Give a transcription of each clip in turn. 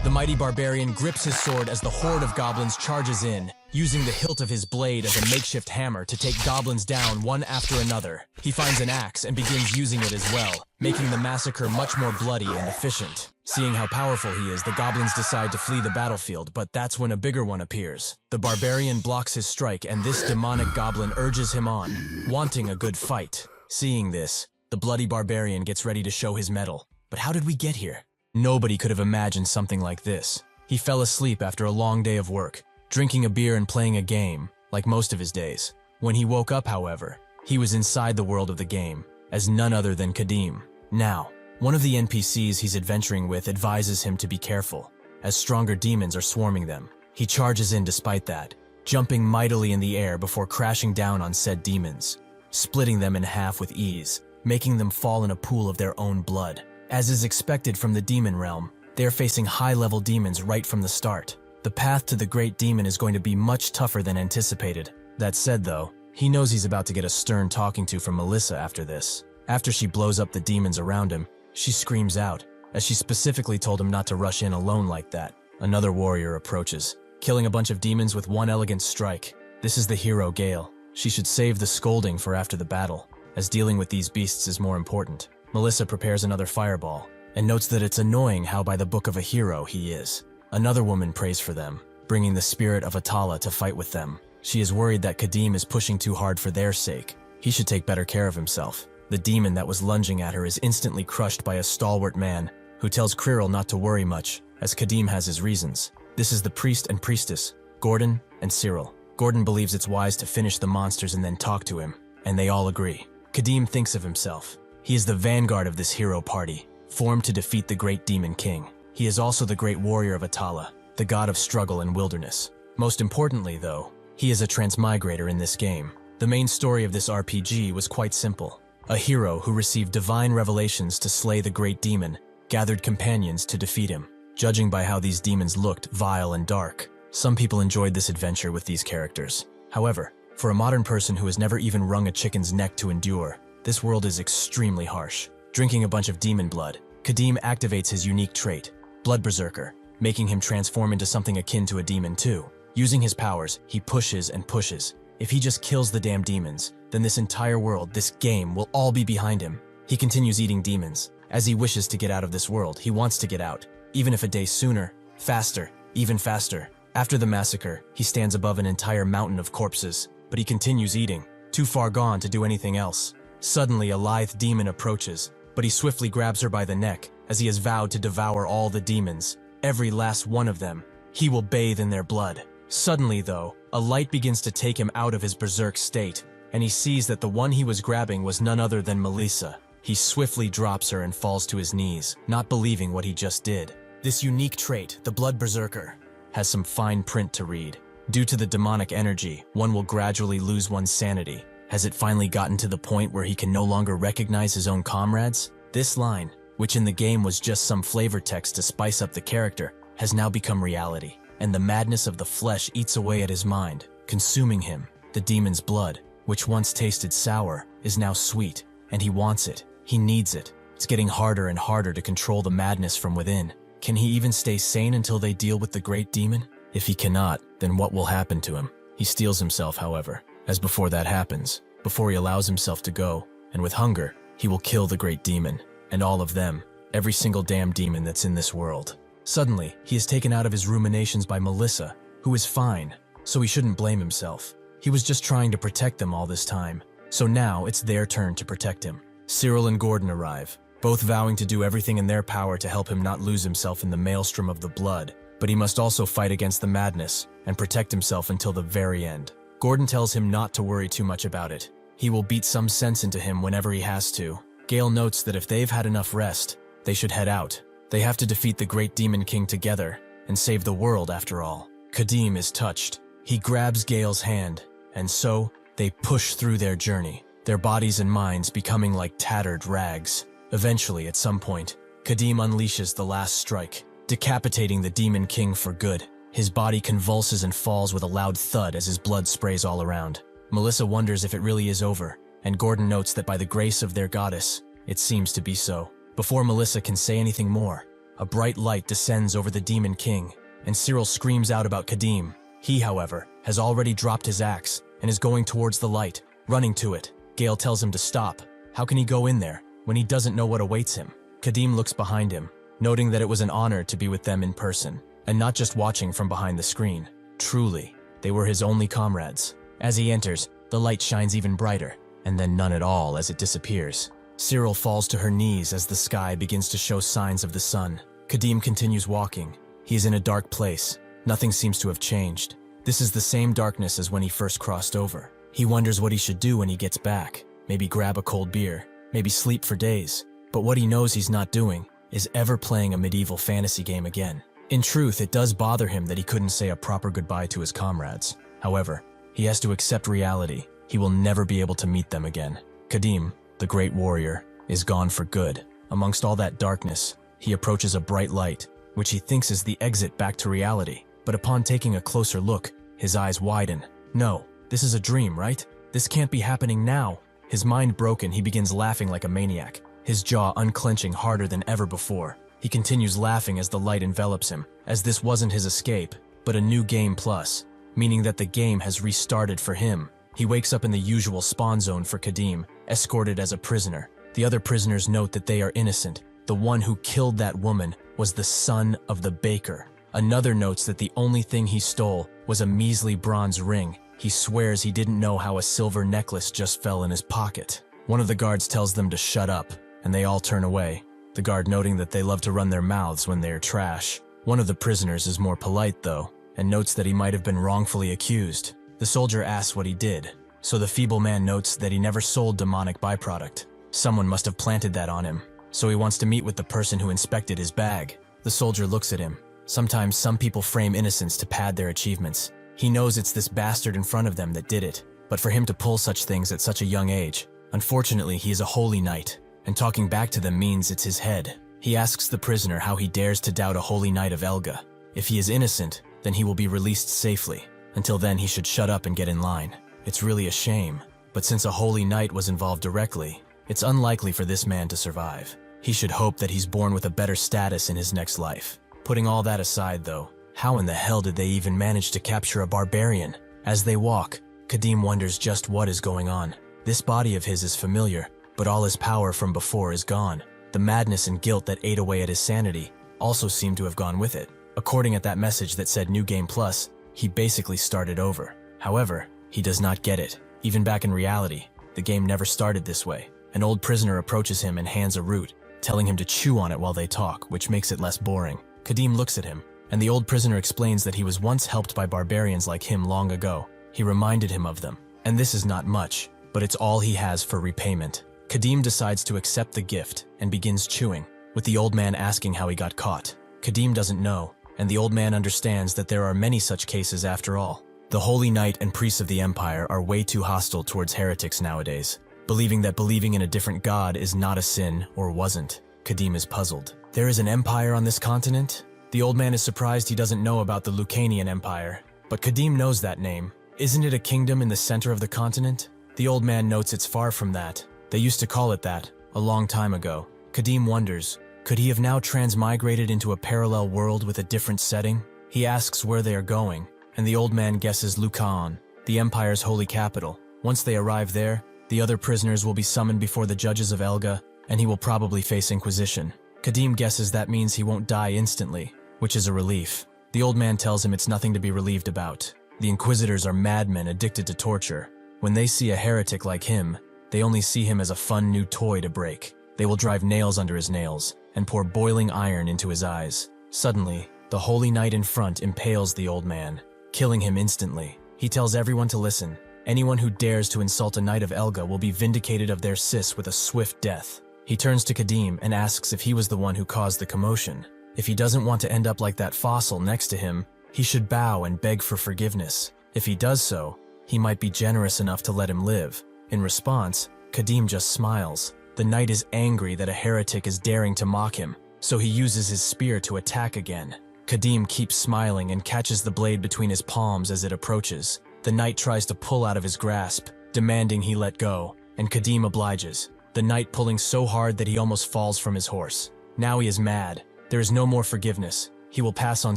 The mighty barbarian grips his sword as the horde of goblins charges in, using the hilt of his blade as a makeshift hammer to take goblins down one after another. He finds an axe and begins using it as well, making the massacre much more bloody and efficient. Seeing how powerful he is, the goblins decide to flee the battlefield, but that's when a bigger one appears. The barbarian blocks his strike, and this demonic goblin urges him on, wanting a good fight. Seeing this, the bloody barbarian gets ready to show his mettle. But how did we get here? Nobody could have imagined something like this. He fell asleep after a long day of work, drinking a beer and playing a game, like most of his days. When he woke up, however, he was inside the world of the game, as none other than Kadim. Now, one of the NPCs he's adventuring with advises him to be careful, as stronger demons are swarming them. He charges in despite that, jumping mightily in the air before crashing down on said demons, splitting them in half with ease, making them fall in a pool of their own blood. As is expected from the demon realm, they are facing high-level demons right from the start. The path to the great demon is going to be much tougher than anticipated. That said though, he knows he's about to get a stern talking to from Melissa after this. After she blows up the demons around him, she screams out, as she specifically told him not to rush in alone like that. Another warrior approaches, killing a bunch of demons with one elegant strike. This is the hero Gale. She should save the scolding for after the battle, as dealing with these beasts is more important. Melissa prepares another fireball, and notes that it's annoying how by the book of a hero he is. Another woman prays for them, bringing the spirit of Atala to fight with them. She is worried that Kadim is pushing too hard for their sake. He should take better care of himself. The demon that was lunging at her is instantly crushed by a stalwart man, who tells Kriral not to worry much, as Kadim has his reasons. This is the priest and priestess, Gordon and Cyril. Gordon believes it's wise to finish the monsters and then talk to him, and they all agree. Kadim thinks of himself. He is the vanguard of this hero party, formed to defeat the great demon king. He is also the great warrior of Atala, the god of struggle and wilderness. Most importantly though, he is a transmigrator in this game. The main story of this RPG was quite simple. A hero who received divine revelations to slay the great demon, gathered companions to defeat him. Judging by how these demons looked vile and dark, some people enjoyed this adventure with these characters. However, for a modern person who has never even wrung a chicken's neck to endure, this world is extremely harsh. Drinking a bunch of demon blood, Kadim activates his unique trait, Blood Berserker, making him transform into something akin to a demon too. Using his powers, he pushes and pushes. If he just kills the damn demons, then this entire world, this game, will all be behind him. He continues eating demons. As he wishes to get out of this world, he wants to get out, even if a day sooner, faster, even faster. After the massacre, he stands above an entire mountain of corpses, but he continues eating, too far gone to do anything else. Suddenly, a lithe demon approaches, but he swiftly grabs her by the neck, as he has vowed to devour all the demons, every last one of them. He will bathe in their blood. Suddenly, though, a light begins to take him out of his berserk state, and he sees that the one he was grabbing was none other than Melissa. He swiftly drops her and falls to his knees, not believing what he just did. This unique trait, the Blood Berserker, has some fine print to read. Due to the demonic energy, one will gradually lose one's sanity. Has it finally gotten to the point where he can no longer recognize his own comrades? This line, which in the game was just some flavor text to spice up the character, has now become reality, and the madness of the flesh eats away at his mind, consuming him. The demon's blood, which once tasted sour, is now sweet, and he wants it. He needs it. It's getting harder and harder to control the madness from within. Can he even stay sane until they deal with the great demon? If he cannot, then what will happen to him? He steels himself, however, as before that happens, before he allows himself to go, and with hunger, he will kill the great demon, and all of them, every single damn demon that's in this world. Suddenly, he is taken out of his ruminations by Melissa, who is fine, so he shouldn't blame himself. He was just trying to protect them all this time, so now it's their turn to protect him. Cyril and Gordon arrive, both vowing to do everything in their power to help him not lose himself in the maelstrom of the blood, but he must also fight against the madness and protect himself until the very end. Gordon tells him not to worry too much about it. He will beat some sense into him whenever he has to. Gale notes that if they've had enough rest, they should head out. They have to defeat the great demon king together and save the world after all. Kadim is touched. He grabs Gale's hand, and so they push through their journey, their bodies and minds becoming like tattered rags. Eventually, at some point, Kadim unleashes the last strike, decapitating the demon king for good. His body convulses and falls with a loud thud as his blood sprays all around. Melissa wonders if it really is over, and Gordon notes that by the grace of their goddess, it seems to be so. Before Melissa can say anything more, a bright light descends over the Demon King, and Cyril screams out about Kadim. He, however, has already dropped his axe and is going towards the light, running to it. Gale tells him to stop. How can he go in there when he doesn't know what awaits him? Kadim looks behind him, noting that it was an honor to be with them in person, and not just watching from behind the screen. Truly, they were his only comrades. As he enters, the light shines even brighter, and then none at all as it disappears. Cyril falls to her knees as the sky begins to show signs of the sun. Kadim continues walking. He is in a dark place. Nothing seems to have changed. This is the same darkness as when he first crossed over. He wonders what he should do when he gets back. Maybe grab a cold beer, maybe sleep for days. But what he knows he's not doing is ever playing a medieval fantasy game again. In truth, it does bother him that he couldn't say a proper goodbye to his comrades. However, he has to accept reality. He will never be able to meet them again. Kadim, the great warrior, is gone for good. Amongst all that darkness, he approaches a bright light, which he thinks is the exit back to reality. But upon taking a closer look, his eyes widen. No, this is a dream, right? This can't be happening now. His mind broken, he begins laughing like a maniac, his jaw unclenching harder than ever before. He continues laughing as the light envelops him, as this wasn't his escape, but a new game plus, meaning that the game has restarted for him. He wakes up in the usual spawn zone for Kadim, escorted as a prisoner. The other prisoners note that they are innocent. The one who killed that woman was the son of the baker. Another notes that the only thing he stole was a measly bronze ring. He swears he didn't know how a silver necklace just fell in his pocket. One of the guards tells them to shut up, and they all turn away, the guard noting that they love to run their mouths when they are trash. One of the prisoners is more polite, though, and notes that he might have been wrongfully accused. The soldier asks what he did, so the feeble man notes that he never sold demonic byproduct. Someone must have planted that on him, so he wants to meet with the person who inspected his bag. The soldier looks at him. Sometimes some people frame innocence to pad their achievements. He knows it's this bastard in front of them that did it, but for him to pull such things at such a young age, unfortunately he is a holy knight, and talking back to them means it's his head. He asks the prisoner how he dares to doubt a holy knight of Elga. If he is innocent, then he will be released safely. Until then, he should shut up and get in line. It's really a shame, but since a holy knight was involved directly, it's unlikely for this man to survive. He should hope that he's born with a better status in his next life. Putting all that aside, though, how in the hell did they even manage to capture a barbarian? As they walk, Kadim wonders just what is going on. This body of his is familiar, but all his power from before is gone. The madness and guilt that ate away at his sanity also seem to have gone with it. According at that message that said New Game Plus, he basically started over. However, he does not get it. Even back in reality, the game never started this way. An old prisoner approaches him and hands a root, telling him to chew on it while they talk, which makes it less boring. Kadim looks at him, and the old prisoner explains that he was once helped by barbarians like him long ago. He reminded him of them, and this is not much, but it's all he has for repayment. Kadim decides to accept the gift and begins chewing, with the old man asking how he got caught. Kadim doesn't know, and the old man understands that there are many such cases after all. The holy knight and priests of the empire are way too hostile towards heretics nowadays, believing that believing in a different god is not a sin or wasn't. Kadim is puzzled. There is an empire on this continent? The old man is surprised he doesn't know about the Lucanian Empire, but Kadim knows that name. Isn't it a kingdom in the center of the continent? The old man notes it's far from that. They used to call it that, a long time ago. Kadim wonders, could he have now transmigrated into a parallel world with a different setting? He asks where they are going, and the old man guesses Lucan, the empire's holy capital. Once they arrive there, the other prisoners will be summoned before the judges of Elga, and he will probably face inquisition. Kadim guesses that means he won't die instantly, which is a relief. The old man tells him it's nothing to be relieved about. The inquisitors are madmen addicted to torture. When they see a heretic like him, they only see him as a fun new toy to break. They will drive nails under his nails and pour boiling iron into his eyes. Suddenly, the holy knight in front impales the old man, killing him instantly. He tells everyone to listen. Anyone who dares to insult a knight of Elga will be vindicated of their sis with a swift death. He turns to Kadim and asks if he was the one who caused the commotion. If he doesn't want to end up like that fossil next to him, he should bow and beg for forgiveness. If he does so, he might be generous enough to let him live. In response, Kadim just smiles. The knight is angry that a heretic is daring to mock him, so he uses his spear to attack again. Kadim keeps smiling and catches the blade between his palms as it approaches. The knight tries to pull out of his grasp, demanding he let go, and Kadim obliges, the knight pulling so hard that he almost falls from his horse. Now he is mad. There is no more forgiveness. He will pass on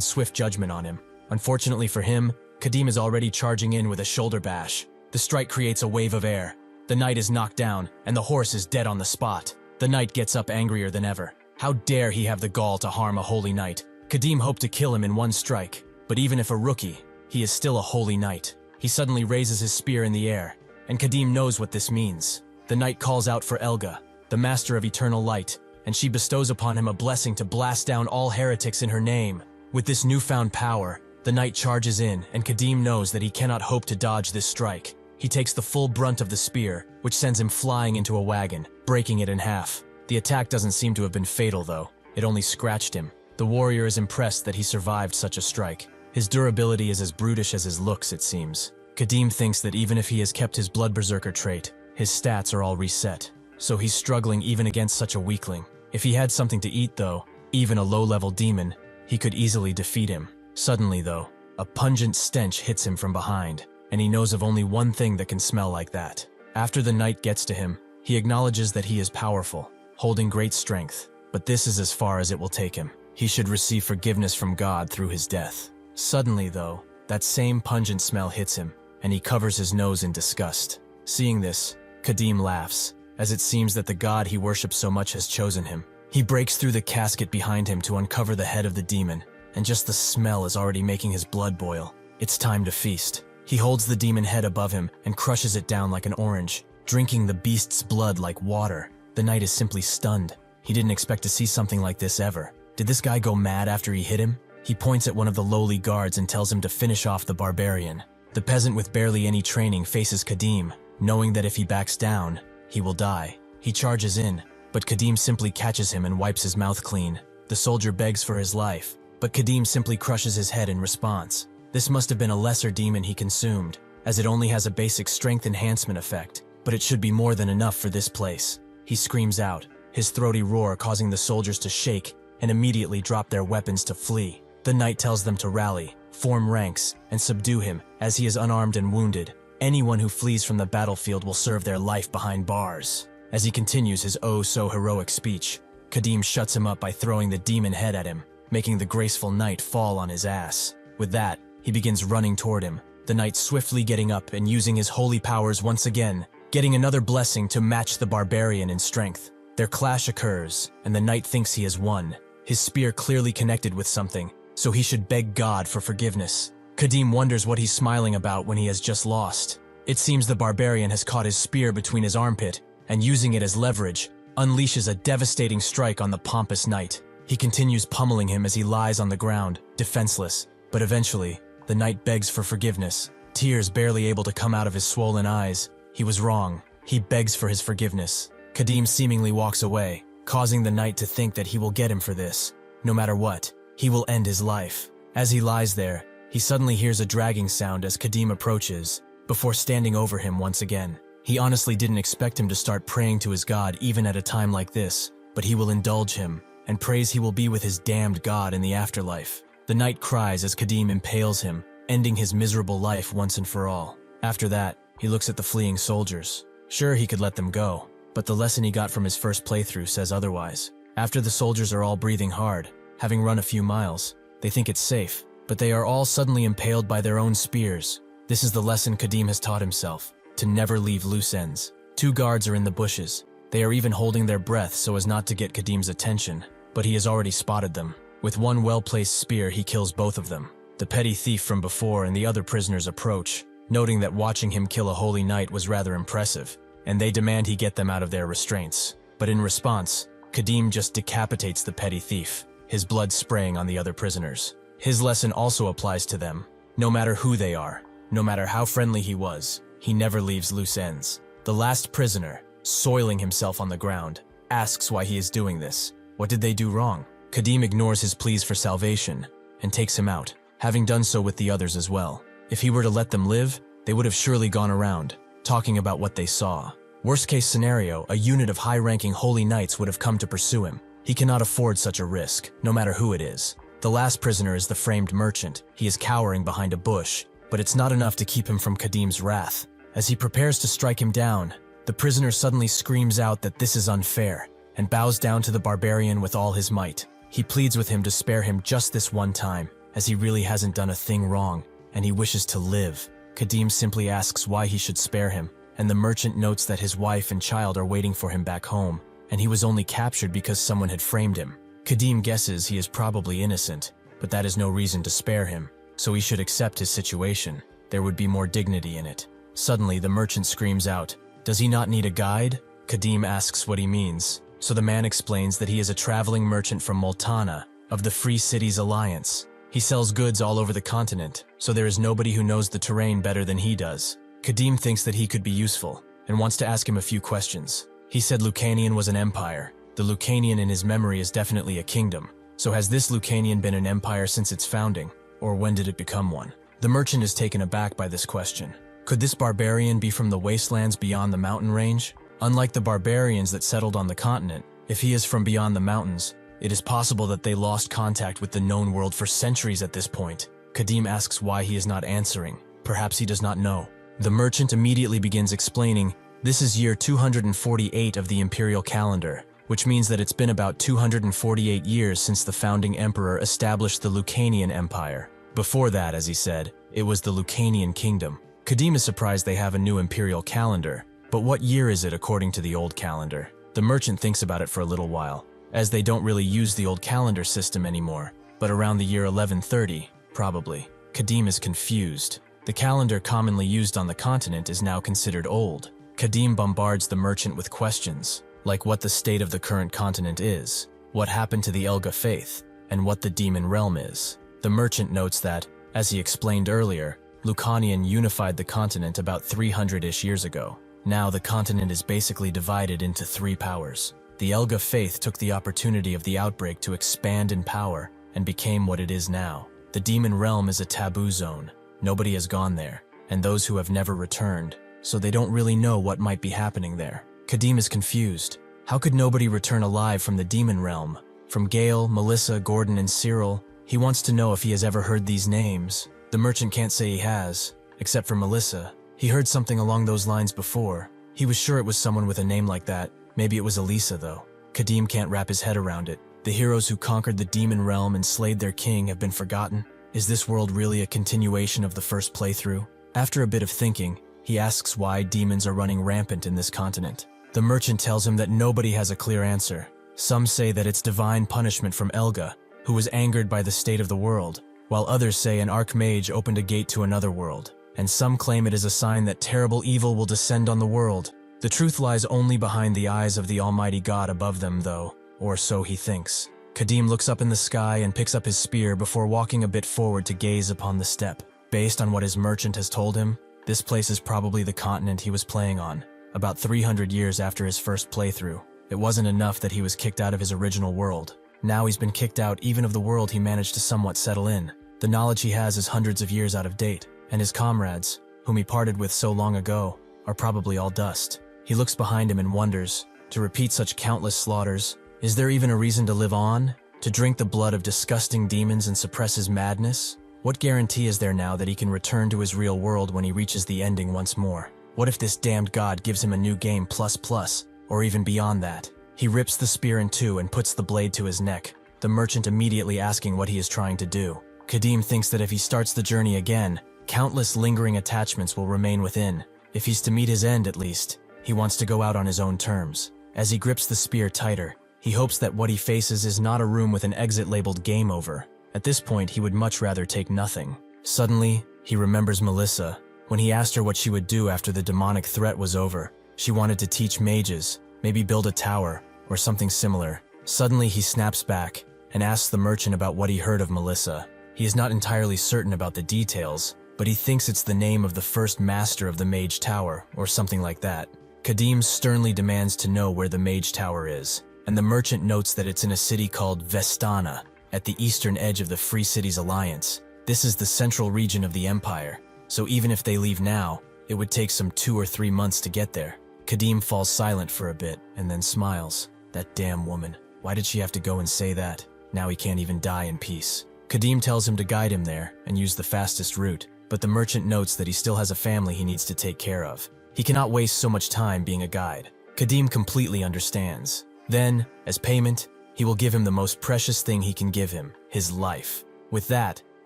swift judgment on him. Unfortunately for him, Kadim is already charging in with a shoulder bash. The strike creates a wave of air. The knight is knocked down, and the horse is dead on the spot. The knight gets up angrier than ever. How dare he have the gall to harm a holy knight? Kadim hoped to kill him in one strike, but even if a rookie, he is still a holy knight. He suddenly raises his spear in the air, and Kadim knows what this means. The knight calls out for Elga, the master of eternal light, and she bestows upon him a blessing to blast down all heretics in her name. With this newfound power, the knight charges in, and Kadim knows that he cannot hope to dodge this strike. He takes the full brunt of the spear, which sends him flying into a wagon, breaking it in half. The attack doesn't seem to have been fatal though, it only scratched him. The warrior is impressed that he survived such a strike. His durability is as brutish as his looks, it seems. Kadim thinks that even if he has kept his blood berserker trait, his stats are all reset. So he's struggling even against such a weakling. If he had something to eat though, even a low-level demon, he could easily defeat him. Suddenly though, a pungent stench hits him from behind, and he knows of only one thing that can smell like that. After the knight gets to him, he acknowledges that he is powerful, holding great strength, but this is as far as it will take him. He should receive forgiveness from God through his death. Suddenly though, that same pungent smell hits him, and he covers his nose in disgust. Seeing this, Kadim laughs, as it seems that the god he worships so much has chosen him. He breaks through the casket behind him to uncover the head of the demon, and just the smell is already making his blood boil. It's time to feast. He holds the demon head above him and crushes it down like an orange, drinking the beast's blood like water. The knight is simply stunned. He didn't expect to see something like this ever. Did this guy go mad after he hit him? He points at one of the lowly guards and tells him to finish off the barbarian. The peasant with barely any training faces Kadim, knowing that if he backs down, he will die. He charges in, but Kadim simply catches him and wipes his mouth clean. The soldier begs for his life, but Kadim simply crushes his head in response. This must have been a lesser demon he consumed, as it only has a basic strength enhancement effect, but it should be more than enough for this place. He screams out, his throaty roar causing the soldiers to shake and immediately drop their weapons to flee. The knight tells them to rally, form ranks, and subdue him, as he is unarmed and wounded. Anyone who flees from the battlefield will serve their life behind bars. As he continues his oh-so-heroic speech, Kadim shuts him up by throwing the demon head at him, making the graceful knight fall on his ass. With that, he begins running toward him, the knight swiftly getting up and using his holy powers once again, getting another blessing to match the barbarian in strength. Their clash occurs, and the knight thinks he has won. His spear clearly connected with something, so he should beg God for forgiveness. Kadim wonders what he's smiling about when he has just lost. It seems the barbarian has caught his spear between his armpit, and using it as leverage, unleashes a devastating strike on the pompous knight. He continues pummeling him as he lies on the ground, defenseless, but eventually, the knight begs for forgiveness, tears barely able to come out of his swollen eyes. He was wrong. He begs for his forgiveness. Kadim seemingly walks away, causing the knight to think that he will get him for this. No matter what, he will end his life. As he lies there, he suddenly hears a dragging sound as Kadim approaches, before standing over him once again. He honestly didn't expect him to start praying to his god even at a time like this, but he will indulge him, and prays he will be with his damned god in the afterlife. The knight cries as Kadim impales him, ending his miserable life once and for all. After that, he looks at the fleeing soldiers. Sure, he could let them go, but the lesson he got from his first playthrough says otherwise. After the soldiers are all breathing hard, having run a few miles, they think it's safe, but they are all suddenly impaled by their own spears. This is the lesson Kadim has taught himself, to never leave loose ends. Two guards are in the bushes. They are even holding their breath so as not to get Kadim's attention, but he has already spotted them. With one well-placed spear, he kills both of them. The petty thief from before and the other prisoners approach, noting that watching him kill a holy knight was rather impressive, and they demand he get them out of their restraints. But in response, Kadim just decapitates the petty thief, his blood spraying on the other prisoners. His lesson also applies to them. No matter who they are, no matter how friendly he was, he never leaves loose ends. The last prisoner, soiling himself on the ground, asks why he is doing this. What did they do wrong? Kadim ignores his pleas for salvation and takes him out, having done so with the others as well. If he were to let them live, they would have surely gone around, talking about what they saw. Worst case scenario, a unit of high-ranking holy knights would have come to pursue him. He cannot afford such a risk, no matter who it is. The last prisoner is the framed merchant. He is cowering behind a bush, but it's not enough to keep him from Kadim's wrath. As he prepares to strike him down, the prisoner suddenly screams out that this is unfair, and bows down to the barbarian with all his might. He pleads with him to spare him just this one time, as he really hasn't done a thing wrong, and he wishes to live. Kadim simply asks why he should spare him, and the merchant notes that his wife and child are waiting for him back home, and he was only captured because someone had framed him. Kadim guesses he is probably innocent, but that is no reason to spare him, so he should accept his situation. There would be more dignity in it. Suddenly, the merchant screams out, "Does he not need a guide?" Kadim asks what he means, so the man explains that he is a traveling merchant from Multana, of the Free Cities Alliance. He sells goods all over the continent, so there is nobody who knows the terrain better than he does. Kadim thinks that he could be useful, and wants to ask him a few questions. He said Lucanian was an empire. The Lucanian in his memory is definitely a kingdom. So has this Lucanian been an empire since its founding, or when did it become one? The merchant is taken aback by this question. Could this barbarian be from the wastelands beyond the mountain range? Unlike the barbarians that settled on the continent, if he is from beyond the mountains, it is possible that they lost contact with the known world for centuries at this point. Kadim asks why he is not answering. Perhaps he does not know. The merchant immediately begins explaining, "This is year 248 of the imperial calendar, which means that it's been about 248 years since the founding emperor established the Lucanian Empire. Before that, as he said, it was the Lucanian Kingdom." Kadim is surprised they have a new imperial calendar, but what year is it according to the old calendar? The merchant thinks about it for a little while, as they don't really use the old calendar system anymore, but around the year 1130, probably. Kadim is confused. The calendar commonly used on the continent is now considered old. Kadim bombards the merchant with questions, like what the state of the current continent is, what happened to the Elga faith, and what the demon realm is. The merchant notes that, as he explained earlier, Lucanian unified the continent about 300-ish years ago. Now the continent is basically divided into three powers. The Elga faith took the opportunity of the outbreak to expand in power and became what it is now. The demon realm is a taboo zone. Nobody has gone there, and those who have never returned, so they don't really know what might be happening there. Kadim is confused. How could nobody return alive from the demon realm? From Gale, Melissa, Gordon, and Cyril, he wants to know if he has ever heard these names. The merchant can't say he has, except for Melissa. He heard something along those lines before. He was sure it was someone with a name like that. Maybe it was Elisa, though. Kadim can't wrap his head around it. The heroes who conquered the demon realm and slayed their king have been forgotten. Is this world really a continuation of the first playthrough? After a bit of thinking, he asks why demons are running rampant in this continent. The merchant tells him that nobody has a clear answer. Some say that it's divine punishment from Elga, who was angered by the state of the world, while others say an archmage opened a gate to another world, and some claim it is a sign that terrible evil will descend on the world. The truth lies only behind the eyes of the Almighty God above them, though, or so he thinks. Kadim looks up in the sky and picks up his spear before walking a bit forward to gaze upon the steppe. Based on what his merchant has told him, this place is probably the continent he was playing on. About 300 years after his first playthrough, it wasn't enough that he was kicked out of his original world. Now he's been kicked out even of the world he managed to somewhat settle in. The knowledge he has is hundreds of years out of date, and his comrades, whom he parted with so long ago, are probably all dust. He looks behind him and wonders, to repeat such countless slaughters, is there even a reason to live on? To drink the blood of disgusting demons and suppress his madness? What guarantee is there now that he can return to his real world when he reaches the ending once more? What if this damned god gives him a new game plus, or even beyond that? He rips the spear in two and puts the blade to his neck, the merchant immediately asking what he is trying to do. Kadim thinks that if he starts the journey again, countless lingering attachments will remain within. If he's to meet his end, at least, he wants to go out on his own terms. As he grips the spear tighter, he hopes that what he faces is not a room with an exit labeled game over. At this point, he would much rather take nothing. Suddenly, he remembers Melissa. When he asked her what she would do after the demonic threat was over, she wanted to teach mages, maybe build a tower, or something similar. Suddenly, he snaps back and asks the merchant about what he heard of Melissa. He is not entirely certain about the details, but he thinks it's the name of the first master of the Mage Tower, or something like that. Kadim sternly demands to know where the Mage Tower is, and the merchant notes that it's in a city called Vestana, at the eastern edge of the Free Cities Alliance. This is the central region of the Empire, so even if they leave now, it would take some 2 or 3 months to get there. Kadim falls silent for a bit, and then smiles. That damn woman. Why did she have to go and say that? Now he can't even die in peace. Kadim tells him to guide him there and use the fastest route, but the merchant notes that he still has a family he needs to take care of. He cannot waste so much time being a guide. Kadim completely understands. Then, as payment, He will give him the most precious thing he can give him, his life. With that,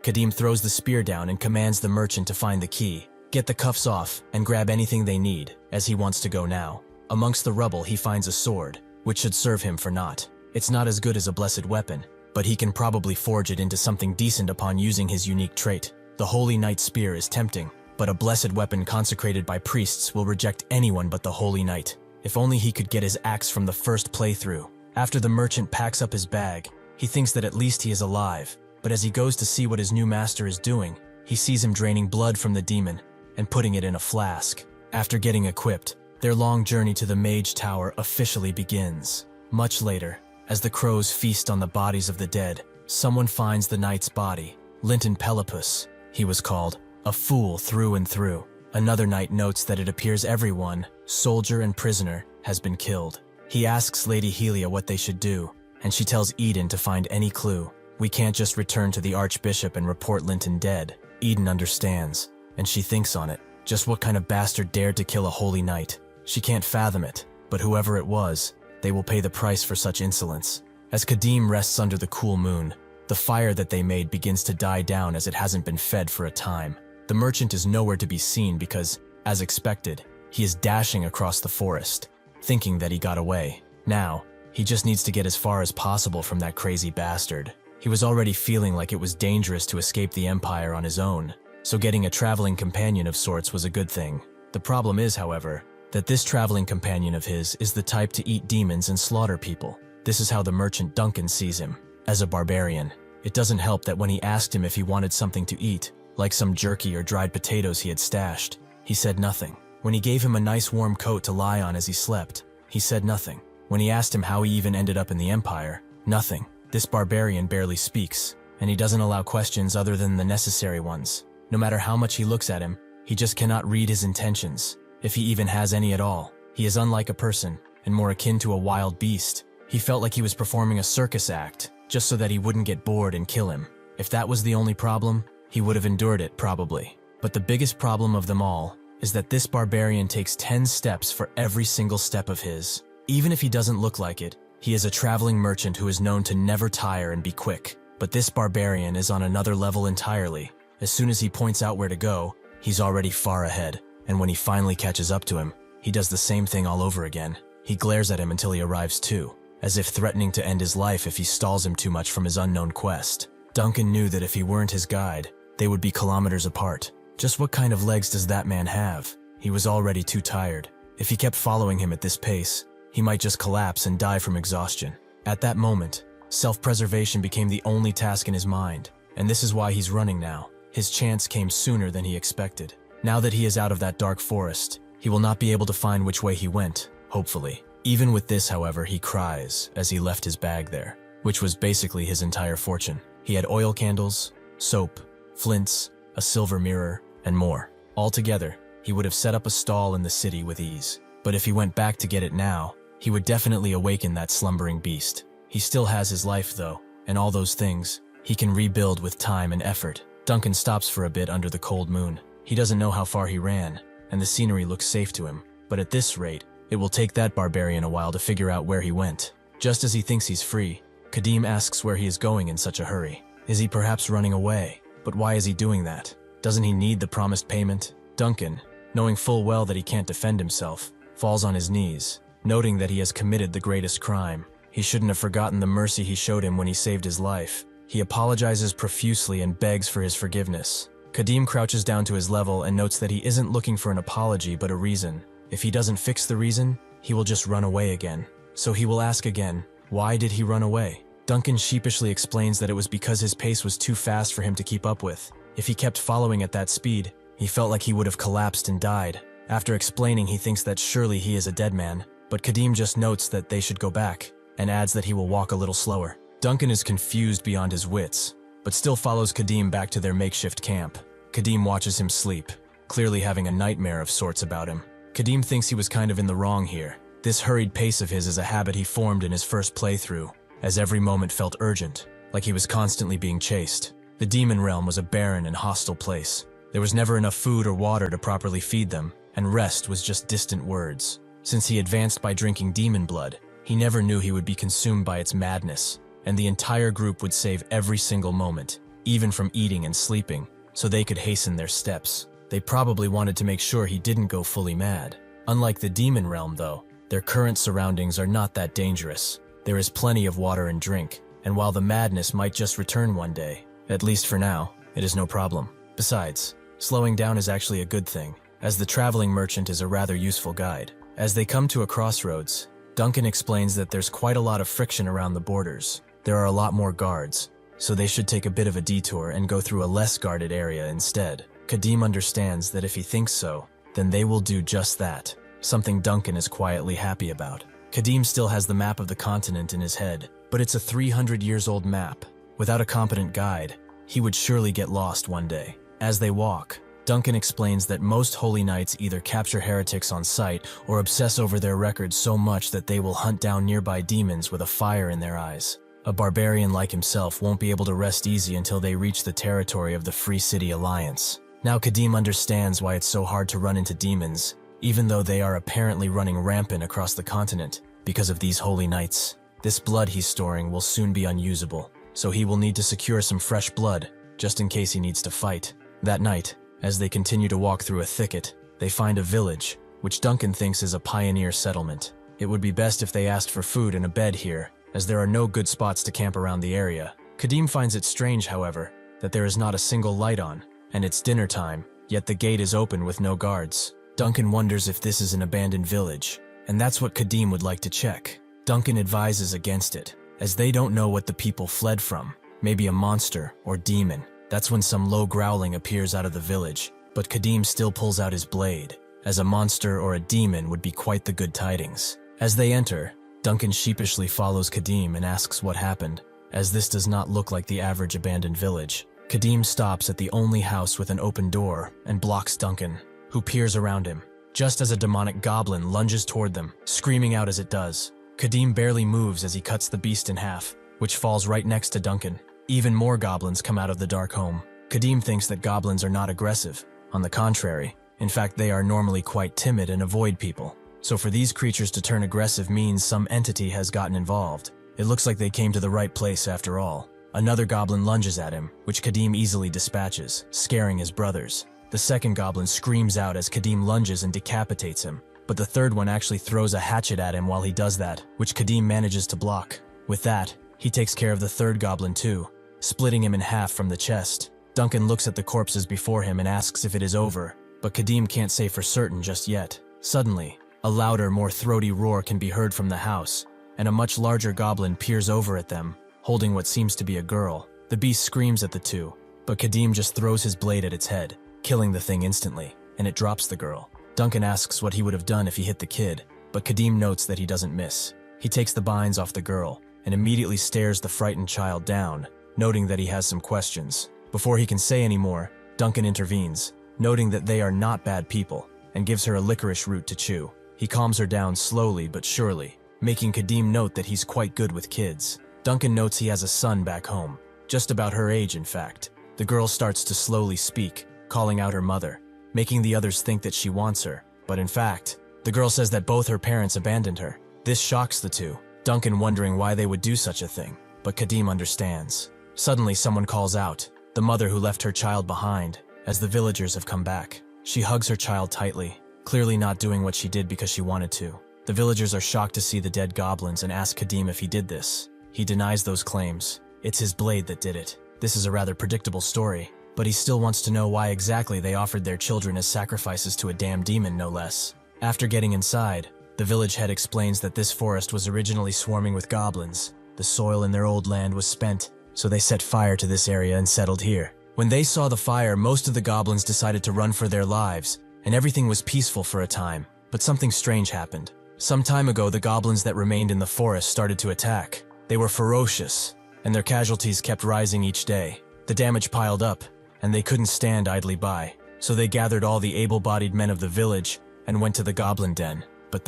Kadim throws the spear down and commands the merchant to find the key, get the cuffs off, and grab anything they need, as he wants to go now. Amongst the rubble, he finds a sword, which should serve him for naught. It's not as good as a blessed weapon, but he can probably forge it into something decent upon using his unique trait. The Holy Knight spear is tempting, but a blessed weapon consecrated by priests will reject anyone but the Holy Knight. If only he could get his axe from the first playthrough. After the merchant packs up his bag, he thinks that at least he is alive, but as he goes to see what his new master is doing, he sees him draining blood from the demon and putting it in a flask. After getting equipped, their long journey to the Mage Tower officially begins. Much later, as the crows feast on the bodies of the dead, someone finds the knight's body. Linton Pelopus, he was called, a fool through and through. Another knight notes that it appears everyone, soldier and prisoner, has been killed. He asks Lady Helia what they should do, and she tells Eden to find any clue. We can't just return to the Archbishop and report Linton dead. Eden understands, and she thinks on it. Just what kind of bastard dared to kill a holy knight? She can't fathom it, but whoever it was, they will pay the price for such insolence. As Kadim rests under the cool moon, the fire that they made begins to die down as it hasn't been fed for a time. The merchant is nowhere to be seen because, as expected, he is dashing across the forest, thinking that he got away. Now, he just needs to get as far as possible from that crazy bastard. He was already feeling like it was dangerous to escape the Empire on his own, so getting a traveling companion of sorts was a good thing. The problem is, however, that this traveling companion of his is the type to eat demons and slaughter people. This is how the merchant Duncan sees him, as a barbarian. It doesn't help that when he asked him if he wanted something to eat, like some jerky or dried potatoes he had stashed, he said nothing. When he gave him a nice warm coat to lie on as he slept, he said nothing. When he asked him how he even ended up in the Empire, nothing. This barbarian barely speaks, and he doesn't allow questions other than the necessary ones. No matter how much he looks at him, he just cannot read his intentions, if he even has any at all. He is unlike a person, and more akin to a wild beast. He felt like he was performing a circus act, just so that he wouldn't get bored and kill him. If that was the only problem, he would have endured it, probably. But the biggest problem of them all is that this barbarian takes 10 steps for every single step of his. Even if he doesn't look like it, he is a traveling merchant who is known to never tire and be quick. But this barbarian is on another level entirely. As soon as he points out where to go, he's already far ahead. And when he finally catches up to him, he does the same thing all over again. He glares at him until he arrives too, as if threatening to end his life if he stalls him too much from his unknown quest. Duncan knew that if he weren't his guide, they would be kilometers apart. Just what kind of legs does that man have? He was already too tired. If he kept following him at this pace, he might just collapse and die from exhaustion. At that moment, self-preservation became the only task in his mind, and this is why he's running now. His chance came sooner than he expected. Now that he is out of that dark forest, he will not be able to find which way he went, hopefully. Even with this, however, he cries as he left his bag there, which was basically his entire fortune. He had oil candles, soap, flints, a silver mirror, and more. Altogether, he would have set up a stall in the city with ease. But if he went back to get it now, he would definitely awaken that slumbering beast. He still has his life though, and all those things he can rebuild with time and effort. Duncan stops for a bit under the cold moon. He doesn't know how far he ran, and the scenery looks safe to him. But at this rate, it will take that barbarian a while to figure out where he went. Just as he thinks he's free, Kadim asks where he is going in such a hurry. Is he perhaps running away? But why is he doing that? Doesn't he need the promised payment? Duncan, knowing full well that he can't defend himself, falls on his knees, noting that he has committed the greatest crime. He shouldn't have forgotten the mercy he showed him when he saved his life. He apologizes profusely and begs for his forgiveness. Kadim crouches down to his level and notes that he isn't looking for an apology but a reason. If he doesn't fix the reason, he will just run away again. So he will ask again, why did he run away? Duncan sheepishly explains that it was because his pace was too fast for him to keep up with. If he kept following at that speed, he felt like he would have collapsed and died. After explaining, he thinks that surely he is a dead man, but Kadim just notes that they should go back, and adds that he will walk a little slower. Duncan is confused beyond his wits, but still follows Kadim back to their makeshift camp. Kadim watches him sleep, clearly having a nightmare of sorts about him. Kadim thinks he was kind of in the wrong here. This hurried pace of his is a habit he formed in his first playthrough, as every moment felt urgent, like he was constantly being chased. The demon realm was a barren and hostile place. There was never enough food or water to properly feed them, and rest was just distant words. Since he advanced by drinking demon blood, He never knew he would be consumed by its madness, and the entire group would save every single moment, even from eating and sleeping, so they could hasten their steps. They probably wanted to make sure he didn't go fully mad. Unlike the demon realm, though, their current surroundings are not that dangerous. There is plenty of water and drink, and while the madness might just return one day, at least for now, it is no problem. Besides, slowing down is actually a good thing, as the traveling merchant is a rather useful guide. As they come to a crossroads, Duncan explains that there's quite a lot of friction around the borders. There are a lot more guards, so they should take a bit of a detour and go through a less guarded area instead. Kadeem understands that if he thinks so, then they will do just that, something Duncan is quietly happy about. Kadeem still has the map of the continent in his head, but it's a 300 years old map. Without a competent guide, he would surely get lost one day. As they walk, Duncan explains that most holy knights either capture heretics on sight or obsess over their records so much that they will hunt down nearby demons with a fire in their eyes. A barbarian like himself won't be able to rest easy until they reach the territory of the Free City Alliance. Now Kadeem understands why it's so hard to run into demons, even though they are apparently running rampant across the continent because of these holy knights. This blood he's storing will soon be unusable, so he will need to secure some fresh blood, just in case he needs to fight. That night, as they continue to walk through a thicket, they find a village, which Duncan thinks is a pioneer settlement. It would be best if they asked for food and a bed here, as there are no good spots to camp around the area. Kadeem finds it strange, however, that there is not a single light on, and it's dinner time, yet the gate is open with no guards. Duncan wonders if this is an abandoned village, and that's what Kadeem would like to check. Duncan advises against it, as they don't know what the people fled from, maybe a monster or demon. That's when some low growling appears out of the village, but Kadeem still pulls out his blade, as a monster or a demon would be quite the good tidings. As they enter, Duncan sheepishly follows Kadeem and asks what happened, as this does not look like the average abandoned village. Kadeem stops at the only house with an open door and blocks Duncan, who peers around him, just as a demonic goblin lunges toward them, screaming out as it does. Kadeem barely moves as he cuts the beast in half, which falls right next to Duncan. Even more goblins come out of the dark home. Kadeem thinks that goblins are not aggressive. On the contrary, in fact they are normally quite timid and avoid people. So for these creatures to turn aggressive means some entity has gotten involved. It looks like they came to the right place after all. Another goblin lunges at him, which Kadeem easily dispatches, scaring his brothers. The second goblin screams out as Kadeem lunges and decapitates him, but the third one actually throws a hatchet at him while he does that, which Kadeem manages to block. With that, he takes care of the third goblin too, splitting him in half from the chest. Duncan looks at the corpses before him and asks if it is over, but Kadeem can't say for certain just yet. Suddenly, a louder, more throaty roar can be heard from the house, and a much larger goblin peers over at them, holding what seems to be a girl. The beast screams at the two, but Kadeem just throws his blade at its head, killing the thing instantly, and it drops the girl. Duncan asks what he would have done if he hit the kid, but Kadeem notes that he doesn't miss. He takes the binds off the girl, and immediately stares the frightened child down, noting that he has some questions. Before he can say any more, Duncan intervenes, noting that they are not bad people, and gives her a licorice root to chew. He calms her down slowly but surely, making Kadeem note that he's quite good with kids. Duncan notes he has a son back home, just about her age in fact. The girl starts to slowly speak, calling out her mother, making the others think that she wants her, but in fact, the girl says that both her parents abandoned her. This shocks the two, Duncan wondering why they would do such a thing, but Kadeem understands. Suddenly someone calls out, the mother who left her child behind, as the villagers have come back. She hugs her child tightly, clearly not doing what she did because she wanted to. The villagers are shocked to see the dead goblins and ask Kadeem if he did this. He denies those claims. It's his blade that did it. This is a rather predictable story, but he still wants to know why exactly they offered their children as sacrifices to a damn demon, no less. After getting inside, the village head explains that this forest was originally swarming with goblins. The soil in their old land was spent, so they set fire to this area and settled here. When they saw the fire, most of the goblins decided to run for their lives, and everything was peaceful for a time. But something strange happened. Some time ago, the goblins that remained in the forest started to attack. They were ferocious, and their casualties kept rising each day. The damage piled up, and they couldn't stand idly by. So they gathered all the able-bodied men of the village and went to the goblin den. But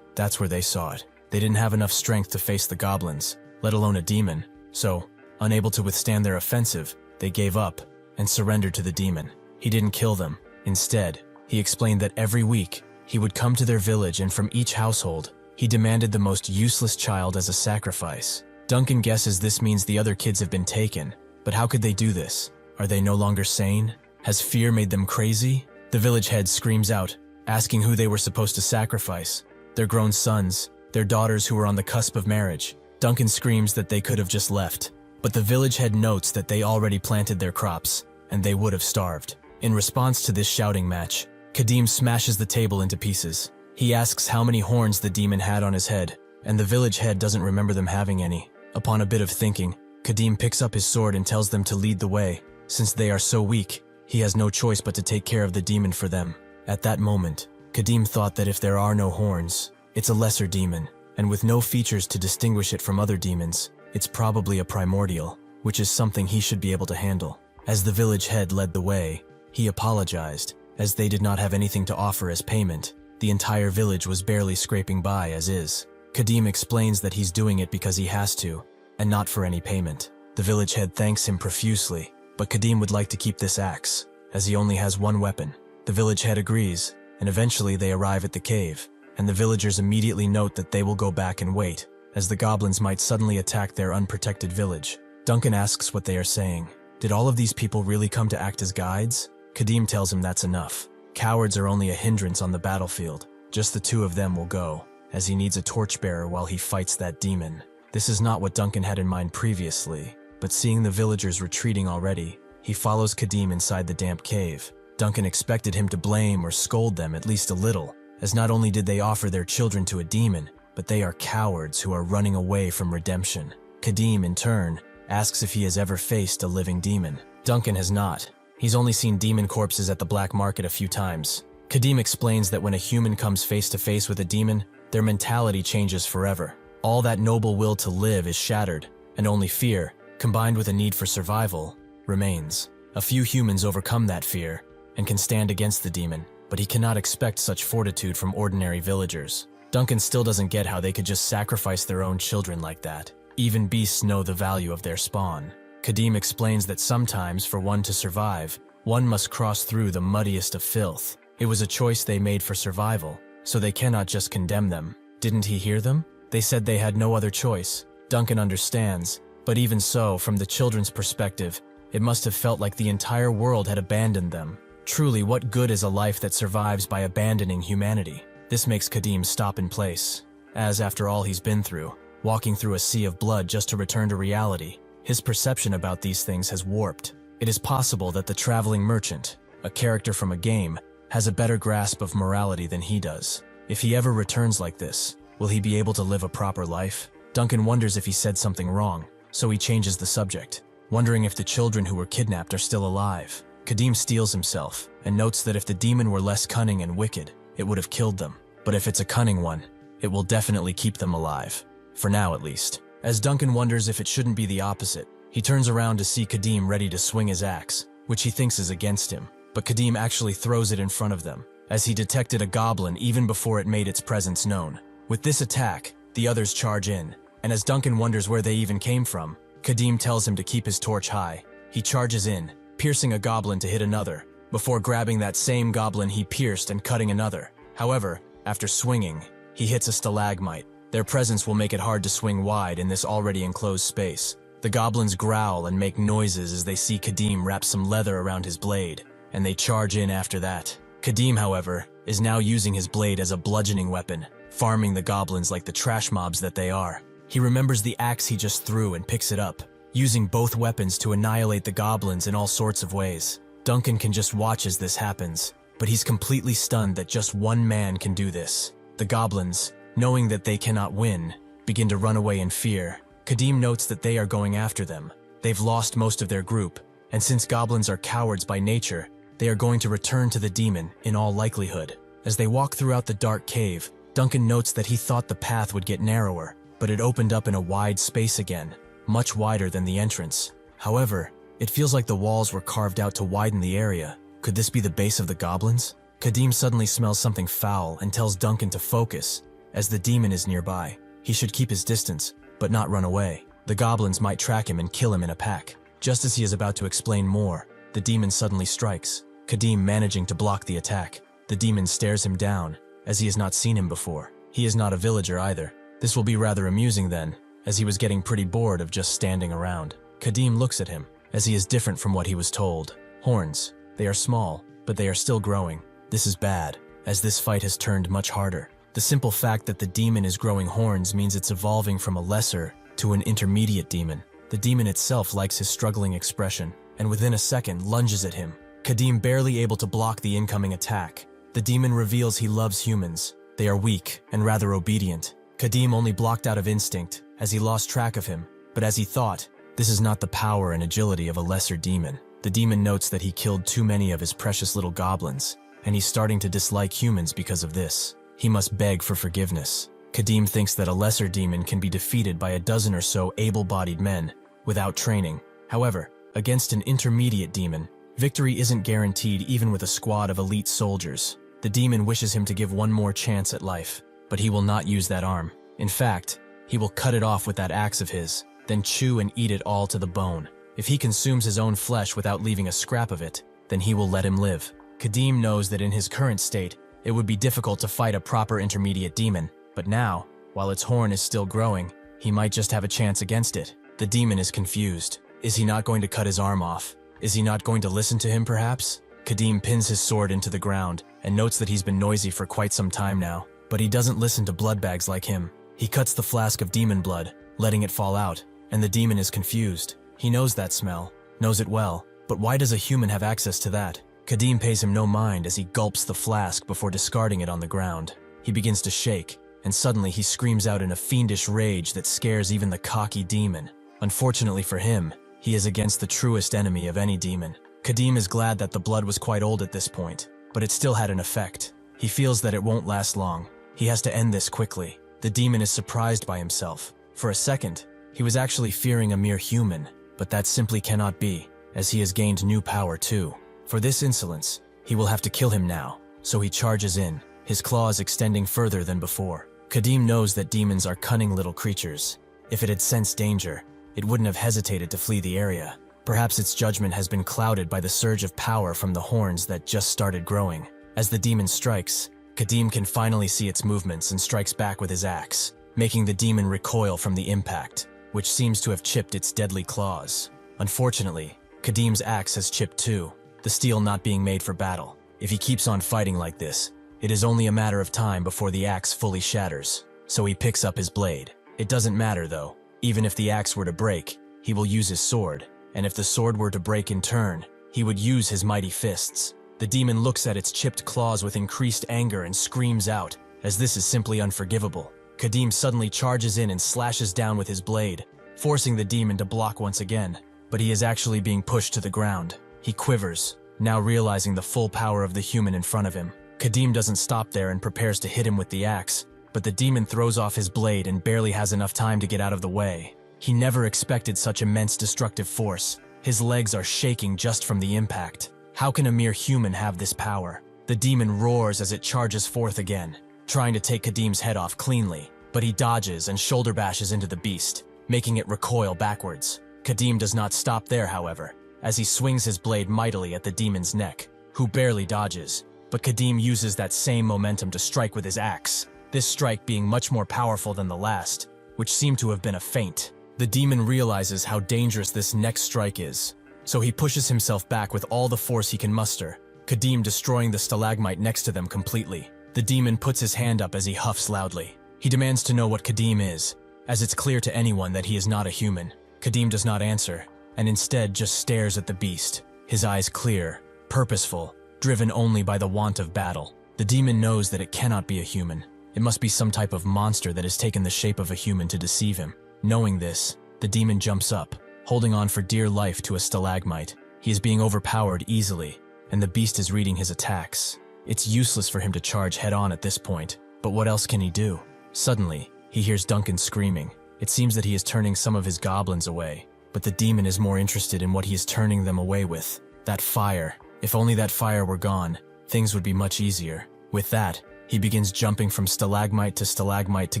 that's where they saw it. They didn't have enough strength to face the goblins, let alone a demon. So, unable to withstand their offensive, they gave up and surrendered to the demon. He didn't kill them. Instead, he explained that every week, he would come to their village and from each household, He demanded the most useless child as a sacrifice. Duncan guesses this means the other kids have been taken, but how could they do this? Are they no longer sane? Has fear made them crazy? The village head screams out, asking who they were supposed to sacrifice. Their grown sons, their daughters who were on the cusp of marriage. Duncan screams that they could have just left, but the village head notes that they already planted their crops, and they would have starved. In response to this shouting match, Kadim smashes the table into pieces. He asks how many horns the demon had on his head, and the village head doesn't remember them having any. Upon a bit of thinking, Kadim picks up his sword and tells them to lead the way. Since they are so weak, he has no choice but to take care of the demon for them. At that moment, Kadim thought that if there are no horns, it's a lesser demon, and with no features to distinguish it from other demons, it's probably a primordial, which is something he should be able to handle. As the village head led the way, he apologized, as they did not have anything to offer as payment. The entire village was barely scraping by as is. Kadim explains that he's doing it because he has to, and not for any payment. The village head thanks him profusely, but Kadim would like to keep this axe, as he only has one weapon. The village head agrees, and eventually they arrive at the cave, and the villagers immediately note that they will go back and wait, as the goblins might suddenly attack their unprotected village. Duncan asks what they are saying. Did all of these people really come to act as guides? Kadim tells him that's enough. Cowards are only a hindrance on the battlefield. Just the two of them will go, as he needs a torchbearer while he fights that demon. This is not what Duncan had in mind previously, but seeing the villagers retreating already, he follows Kadim inside the damp cave. Duncan expected him to blame or scold them at least a little, as not only did they offer their children to a demon, but they are cowards who are running away from redemption. Kadim, in turn, asks if he has ever faced a living demon. Duncan has not. He's only seen demon corpses at the black market a few times. Kadim explains that when a human comes face to face with a demon, their mentality changes forever. All that noble will to live is shattered, and only fear, combined with a need for survival, remains. A few humans overcome that fear and can stand against the demon, but he cannot expect such fortitude from ordinary villagers. Duncan still doesn't get how they could just sacrifice their own children like that. Even beasts know the value of their spawn. Kadim explains that sometimes, for one to survive, one must cross through the muddiest of filth. It was a choice they made for survival, so they cannot just condemn them. Didn't he hear them? They said they had no other choice. Duncan understands, but even so, from the children's perspective, it must have felt like the entire world had abandoned them. Truly, what good is a life that survives by abandoning humanity? This makes Kadim stop in place, as after all he's been through, walking through a sea of blood just to return to reality, his perception about these things has warped. It is possible that the traveling merchant, a character from a game, has a better grasp of morality than he does. If he ever returns like this, will he be able to live a proper life? Duncan wonders if he said something wrong, so he changes the subject, wondering if the children who were kidnapped are still alive. Kadim steels himself, and notes that if the demon were less cunning and wicked, it would have killed them. But if it's a cunning one, it will definitely keep them alive. For now, at least. As Duncan wonders if it shouldn't be the opposite, he turns around to see Kadim ready to swing his axe, which he thinks is against him. But Kadim actually throws it in front of them, as he detected a goblin even before it made its presence known. With this attack, the others charge in, and as Duncan wonders where they even came from, Kadim tells him to keep his torch high. He charges in, piercing a goblin to hit another, before grabbing that same goblin he pierced and cutting another. However, after swinging, he hits a stalagmite. Their presence will make it hard to swing wide in this already enclosed space. The goblins growl and make noises as they see Kadim wrap some leather around his blade, and they charge in after that. Kadim, however, is now using his blade as a bludgeoning weapon, farming the goblins like the trash mobs that they are. He remembers the axe he just threw and picks it up, using both weapons to annihilate the goblins in all sorts of ways. Duncan can just watch as this happens, but he's completely stunned that just one man can do this. The goblins, knowing that they cannot win, begin to run away in fear. Kadim notes that they are going after them. They've lost most of their group, and since goblins are cowards by nature, they are going to return to the demon in all likelihood. As they walk throughout the dark cave, Duncan notes that he thought the path would get narrower, but it opened up in a wide space again, much wider than the entrance. However, it feels like the walls were carved out to widen the area. Could this be the base of the goblins? Kadim suddenly smells something foul and tells Duncan to focus, as the demon is nearby. He should keep his distance, but not run away. The goblins might track him and kill him in a pack. Just as he is about to explain more, the demon suddenly strikes, Kadim managing to block the attack. The demon stares him down, as he has not seen him before. He is not a villager either. This will be rather amusing then, as he was getting pretty bored of just standing around. Kadim looks at him, as he is different from what he was told. Horns. They are small, but they are still growing. This is bad, as this fight has turned much harder. The simple fact that the demon is growing horns means it's evolving from a lesser to an intermediate demon. The demon itself likes his struggling expression, and within a second lunges at him. Kadim barely able to block the incoming attack. The demon reveals he loves humans. They are weak and rather obedient. Kadim only blocked out of instinct, as he lost track of him. But as he thought, this is not the power and agility of a lesser demon. The demon notes that he killed too many of his precious little goblins, and he's starting to dislike humans because of this. He must beg for forgiveness. Kadim thinks that a lesser demon can be defeated by a dozen or so able-bodied men without training. However, against an intermediate demon, victory isn't guaranteed even with a squad of elite soldiers. The demon wishes him to give one more chance at life, but he will not use that arm. In fact, he will cut it off with that axe of his, then chew and eat it all to the bone. If he consumes his own flesh without leaving a scrap of it, then he will let him live. Kadim knows that in his current state, it would be difficult to fight a proper intermediate demon, but now, while its horn is still growing, he might just have a chance against it. The demon is confused. Is he not going to cut his arm off? Is he not going to listen to him, perhaps? Kadim pins his sword into the ground and notes that he's been noisy for quite some time now, but he doesn't listen to bloodbags like him. He cuts the flask of demon blood, letting it fall out, and the demon is confused. He knows that smell, knows it well, but why does a human have access to that? Kadim pays him no mind as he gulps the flask before discarding it on the ground. He begins to shake, and suddenly he screams out in a fiendish rage that scares even the cocky demon. Unfortunately for him, he is against the truest enemy of any demon. Kadim is glad that the blood was quite old at this point, but it still had an effect. He feels that it won't last long. He has to end this quickly. The demon is surprised by himself. For a second, he was actually fearing a mere human, but that simply cannot be, as he has gained new power too. For this insolence, he will have to kill him now, so he charges in, his claws extending further than before. Kadim knows that demons are cunning little creatures. If it had sensed danger, it wouldn't have hesitated to flee the area. Perhaps its judgment has been clouded by the surge of power from the horns that just started growing. As the demon strikes, Kadim can finally see its movements and strikes back with his axe, making the demon recoil from the impact, which seems to have chipped its deadly claws. Unfortunately, Kadim's axe has chipped too, the steel not being made for battle. If he keeps on fighting like this, it is only a matter of time before the axe fully shatters, so he picks up his blade. It doesn't matter though. Even if the axe were to break, he will use his sword, and if the sword were to break in turn, he would use his mighty fists. The demon looks at its chipped claws with increased anger and screams out, as this is simply unforgivable. Kadim suddenly charges in and slashes down with his blade, forcing the demon to block once again, but he is actually being pushed to the ground. He quivers, now realizing the full power of the human in front of him. Kadim doesn't stop there and prepares to hit him with the axe, but the demon throws off his blade and barely has enough time to get out of the way. He never expected such immense destructive force. His legs are shaking just from the impact. How can a mere human have this power? The demon roars as it charges forth again, trying to take Kadim's head off cleanly, but he dodges and shoulder bashes into the beast, making it recoil backwards. Kadim does not stop there, however, as he swings his blade mightily at the demon's neck, who barely dodges, but Kadim uses that same momentum to strike with his axe, this strike being much more powerful than the last, which seemed to have been a feint. The demon realizes how dangerous this next strike is, so he pushes himself back with all the force he can muster, Kadim destroying the stalagmite next to them completely. The demon puts his hand up as he huffs loudly. He demands to know what Kadim is, as it's clear to anyone that he is not a human. Kadim does not answer, and instead just stares at the beast, his eyes clear, purposeful, driven only by the want of battle. The demon knows that it cannot be a human. It must be some type of monster that has taken the shape of a human to deceive him. Knowing this, the demon jumps up, holding on for dear life to a stalagmite. He is being overpowered easily, and the beast is reading his attacks. It's useless for him to charge head-on at this point, but what else can he do? Suddenly, he hears Duncan screaming. It seems that he is turning some of his goblins away, but the demon is more interested in what he is turning them away with. That fire. If only that fire were gone, things would be much easier. With that, he begins jumping from stalagmite to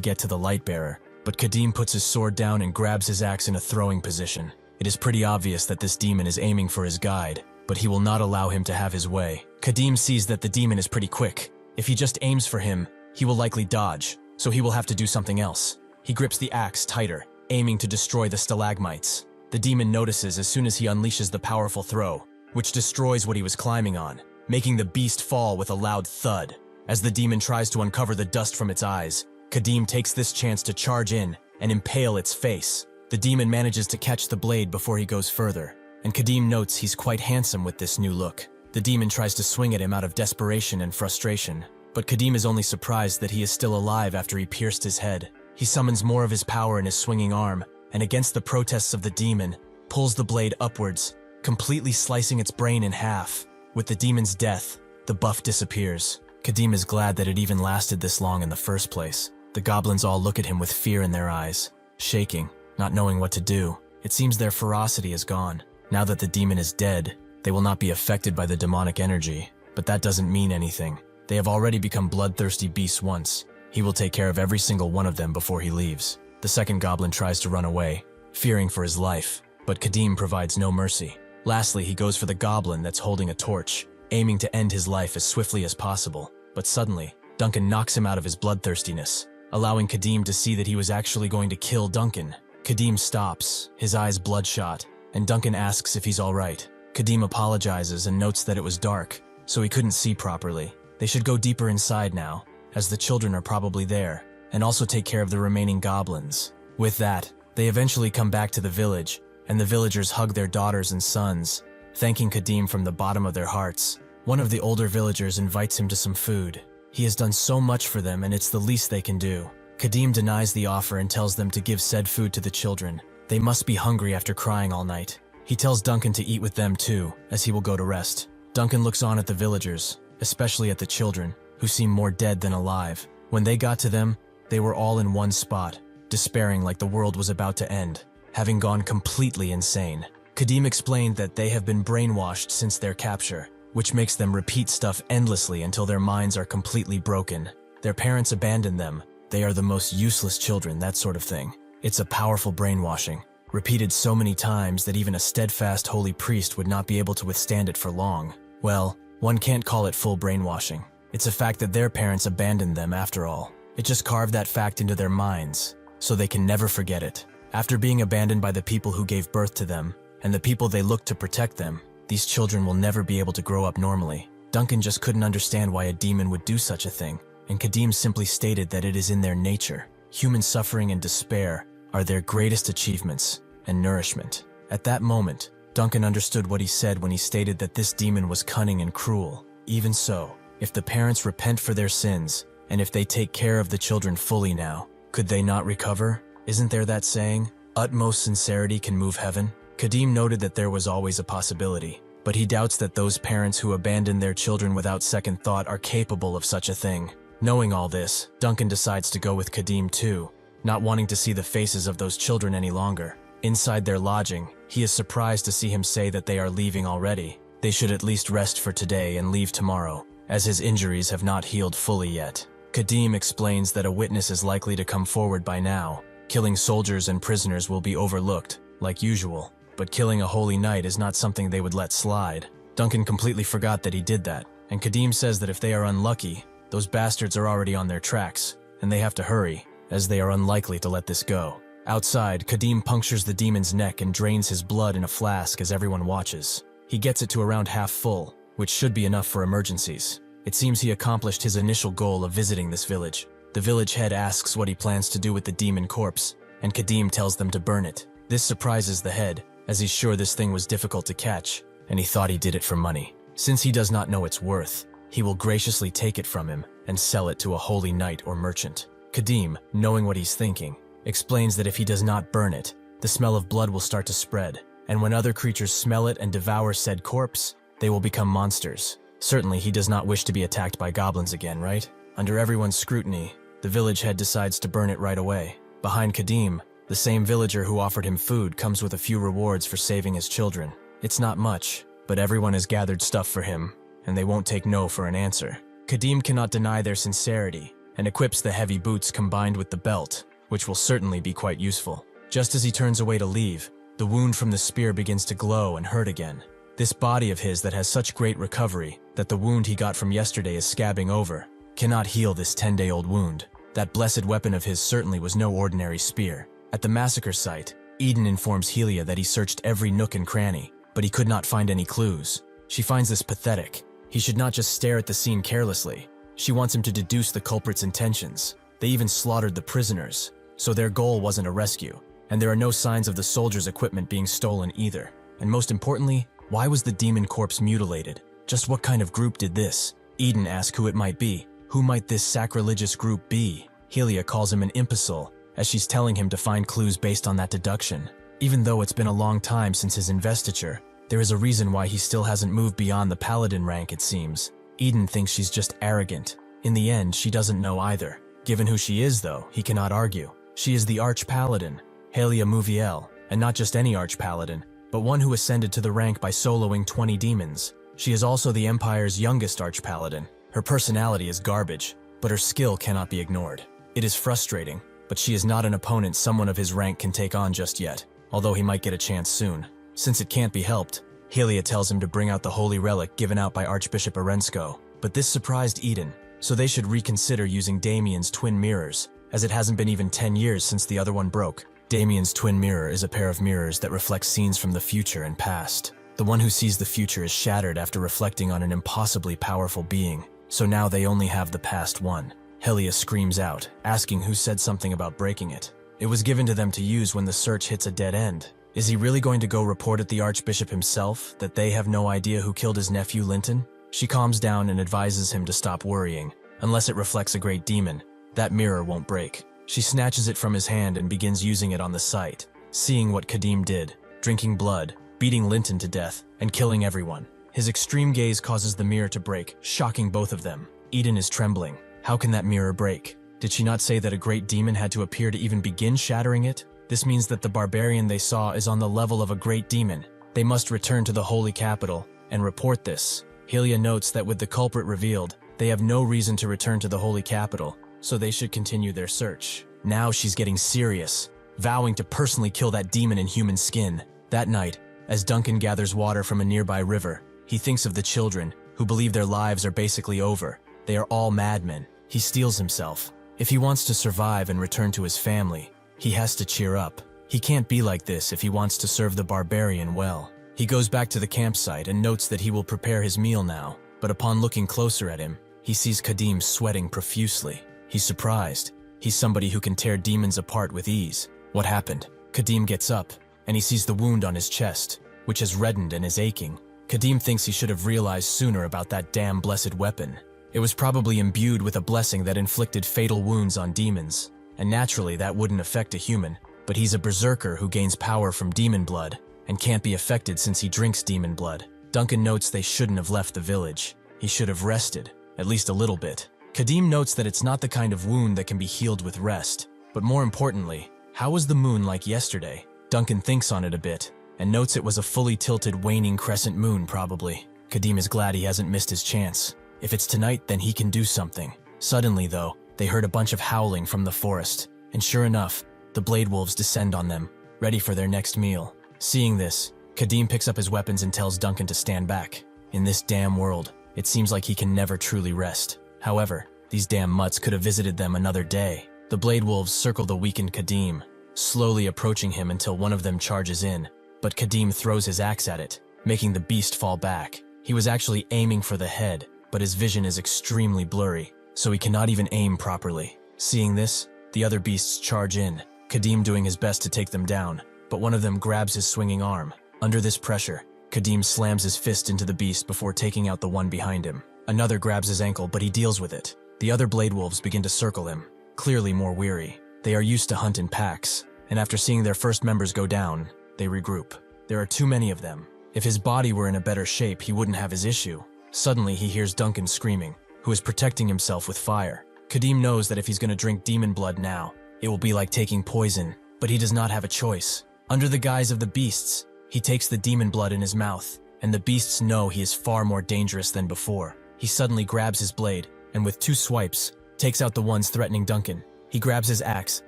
get to the light bearer, but Kadim puts his sword down and grabs his axe in a throwing position. It is pretty obvious that this demon is aiming for his guide, but he will not allow him to have his way. Kadim sees that the demon is pretty quick. If he just aims for him, he will likely dodge, so he will have to do something else. He grips the axe tighter, aiming to destroy the stalagmites. The demon notices as soon as he unleashes the powerful throw, which destroys what he was climbing on, making the beast fall with a loud thud. As the demon tries to uncover the dust from its eyes, Kadim takes this chance to charge in and impale its face. The demon manages to catch the blade before he goes further, and Kadim notes he's quite handsome with this new look. The demon tries to swing at him out of desperation and frustration, but Kadim is only surprised that he is still alive after he pierced his head. He summons more of his power in his swinging arm, and against the protests of the demon, pulls the blade upwards, completely slicing its brain in half. With the demon's death, the buff disappears. Kadim is glad that it even lasted this long in the first place. The goblins all look at him with fear in their eyes, shaking, not knowing what to do. It seems their ferocity is gone. Now that the demon is dead, they will not be affected by the demonic energy, but that doesn't mean anything. They have already become bloodthirsty beasts once. He will take care of every single one of them before he leaves. The second goblin tries to run away, fearing for his life, but Kadim provides no mercy. Lastly, he goes for the goblin that's holding a torch, aiming to end his life as swiftly as possible. But suddenly, Duncan knocks him out of his bloodthirstiness, allowing Kadim to see that he was actually going to kill Duncan. Kadim stops, his eyes bloodshot, and Duncan asks if he's alright. Kadim apologizes and notes that it was dark, so he couldn't see properly. They should go deeper inside now, as the children are probably there, and also take care of the remaining goblins. With that, they eventually come back to the village, and the villagers hug their daughters and sons, thanking Kadim from the bottom of their hearts. One of the older villagers invites him to some food. He has done so much for them, and it's the least they can do. Kadim denies the offer and tells them to give said food to the children. They must be hungry after crying all night. He tells Duncan to eat with them too, as he will go to rest. Duncan looks on at the villagers, especially at the children, who seem more dead than alive. When they got to them, they were all in one spot, despairing like the world was about to end, having gone completely insane. Kadim explained that they have been brainwashed since their capture, which makes them repeat stuff endlessly until their minds are completely broken. Their parents abandoned them. They are the most useless children, that sort of thing. It's a powerful brainwashing, repeated so many times that even a steadfast holy priest would not be able to withstand it for long. Well, one can't call it full brainwashing. It's a fact that their parents abandoned them after all. It just carved that fact into their minds, so they can never forget it. After being abandoned by the people who gave birth to them, and the people they looked to protect them, these children will never be able to grow up normally. Duncan just couldn't understand why a demon would do such a thing, and Kadim simply stated that it is in their nature. Human suffering and despair are their greatest achievements and nourishment. At that moment, Duncan understood what he said when he stated that this demon was cunning and cruel. Even so, if the parents repent for their sins, and if they take care of the children fully now, could they not recover? Isn't there that saying, utmost sincerity can move heaven? Kadim noted that there was always a possibility, but he doubts that those parents who abandon their children without second thought are capable of such a thing. Knowing all this, Duncan decides to go with Kadim too, not wanting to see the faces of those children any longer. Inside their lodging, he is surprised to see him say that they are leaving already. They should at least rest for today and leave tomorrow, as his injuries have not healed fully yet. Kadim explains that a witness is likely to come forward by now. Killing soldiers and prisoners will be overlooked, like usual, but killing a holy knight is not something they would let slide. Duncan completely forgot that he did that, and Kadim says that if they are unlucky, those bastards are already on their tracks, and they have to hurry, as they are unlikely to let this go. Outside, Kadim punctures the demon's neck and drains his blood in a flask as everyone watches. He gets it to around half full, which should be enough for emergencies. It seems he accomplished his initial goal of visiting this village. The village head asks what he plans to do with the demon corpse, and Kadim tells them to burn it. This surprises the head, as he's sure this thing was difficult to catch, and he thought he did it for money. Since he does not know its worth, he will graciously take it from him and sell it to a holy knight or merchant. Kadim, knowing what he's thinking, explains that if he does not burn it, the smell of blood will start to spread, and when other creatures smell it and devour said corpse, they will become monsters. Certainly he does not wish to be attacked by goblins again, right? Under everyone's scrutiny, the village head decides to burn it right away. Behind Kadim, the same villager who offered him food comes with a few rewards for saving his children. It's not much, but everyone has gathered stuff for him, and they won't take no for an answer. Kadim cannot deny their sincerity, and equips the heavy boots combined with the belt, which will certainly be quite useful. Just as he turns away to leave, the wound from the spear begins to glow and hurt again. This body of his that has such great recovery that the wound he got from yesterday is scabbing over cannot heal this 10-day-old wound. That blessed weapon of his certainly was no ordinary spear. At the massacre site, Eden informs Helia that he searched every nook and cranny, but he could not find any clues. She finds this pathetic. He should not just stare at the scene carelessly. She wants him to deduce the culprit's intentions. They even slaughtered the prisoners, so their goal wasn't a rescue. And there are no signs of the soldiers' equipment being stolen either. And most importantly, why was the demon corpse mutilated? Just what kind of group did this? Eden asks who it might be. Who might this sacrilegious group be? Helia calls him an imbecile, as she's telling him to find clues based on that deduction. Even though it's been a long time since his investiture, there is a reason why he still hasn't moved beyond the paladin rank, it seems. Eden thinks she's just arrogant. In the end, she doesn't know either. Given who she is, though, he cannot argue. She is the Arch-Paladin, Helia Muviel, and not just any Arch-Paladin, but one who ascended to the rank by soloing 20 demons. She is also the Empire's youngest Arch-Paladin. Her personality is garbage, but her skill cannot be ignored. It is frustrating, but she is not an opponent someone of his rank can take on just yet, although he might get a chance soon. Since it can't be helped, Helia tells him to bring out the holy relic given out by Archbishop Arensko, but this surprised Eden, so they should reconsider using Damien's twin mirrors, as it hasn't been even 10 years since the other one broke. Damien's twin mirror is a pair of mirrors that reflect scenes from the future and past. The one who sees the future is shattered after reflecting on an impossibly powerful being, so now they only have the past one. Helia screams out, asking who said something about breaking it. It was given to them to use when the search hits a dead end. Is he really going to go report at the Archbishop himself that they have no idea who killed his nephew Linton? She calms down and advises him to stop worrying. Unless it reflects a great demon, that mirror won't break. She snatches it from his hand and begins using it on the site, seeing what Kadim did, drinking blood, beating Linton to death, and killing everyone. His extreme gaze causes the mirror to break, shocking both of them. Eden is trembling. How can that mirror break? Did she not say that a great demon had to appear to even begin shattering it? This means that the barbarian they saw is on the level of a great demon. They must return to the holy capital and report this. Helia notes that with the culprit revealed, they have no reason to return to the holy capital, so they should continue their search. Now she's getting serious, vowing to personally kill that demon in human skin. That night, as Duncan gathers water from a nearby river, he thinks of the children, who believe their lives are basically over. They are all madmen. He steels himself. If he wants to survive and return to his family, he has to cheer up. He can't be like this if he wants to serve the barbarian well. He goes back to the campsite and notes that he will prepare his meal now, but upon looking closer at him, he sees Kadim sweating profusely. He's surprised. He's somebody who can tear demons apart with ease. What happened? Kadim gets up, and he sees the wound on his chest, which has reddened and is aching. Kadim thinks he should have realized sooner about that damn blessed weapon. It was probably imbued with a blessing that inflicted fatal wounds on demons, and naturally that wouldn't affect a human, but he's a berserker who gains power from demon blood, and can't be affected since he drinks demon blood. Duncan notes they shouldn't have left the village. He should have rested, at least a little bit. Kadim notes that it's not the kind of wound that can be healed with rest, but more importantly, how was the moon like yesterday? Duncan thinks on it a bit, and notes it was a fully tilted waning crescent moon probably. Kadim is glad he hasn't missed his chance. If it's tonight, then he can do something. Suddenly, though, they heard a bunch of howling from the forest, and sure enough, the blade wolves descend on them, ready for their next meal. Seeing this, Kadim picks up his weapons and tells Duncan to stand back. In this damn world, it seems like he can never truly rest. However, these damn mutts could have visited them another day. The blade wolves circle the weakened Kadim, slowly approaching him until one of them charges in, but Kadim throws his axe at it, making the beast fall back. He was actually aiming for the head, but his vision is extremely blurry, so he cannot even aim properly. Seeing this, the other beasts charge in, Kadim doing his best to take them down, but one of them grabs his swinging arm. Under this pressure, Kadim slams his fist into the beast before taking out the one behind him. Another grabs his ankle, but he deals with it. The other blade wolves begin to circle him, clearly more weary. They are used to hunt in packs, and after seeing their first members go down, they regroup. There are too many of them. If his body were in a better shape, he wouldn't have his issue. Suddenly, he hears Duncan screaming, who is protecting himself with fire. Kadim knows that if he's going to drink demon blood now, it will be like taking poison, but he does not have a choice. Under the guise of the beasts, he takes the demon blood in his mouth, and the beasts know he is far more dangerous than before. He suddenly grabs his blade, and with 2 swipes, takes out the ones threatening Duncan. He grabs his axe,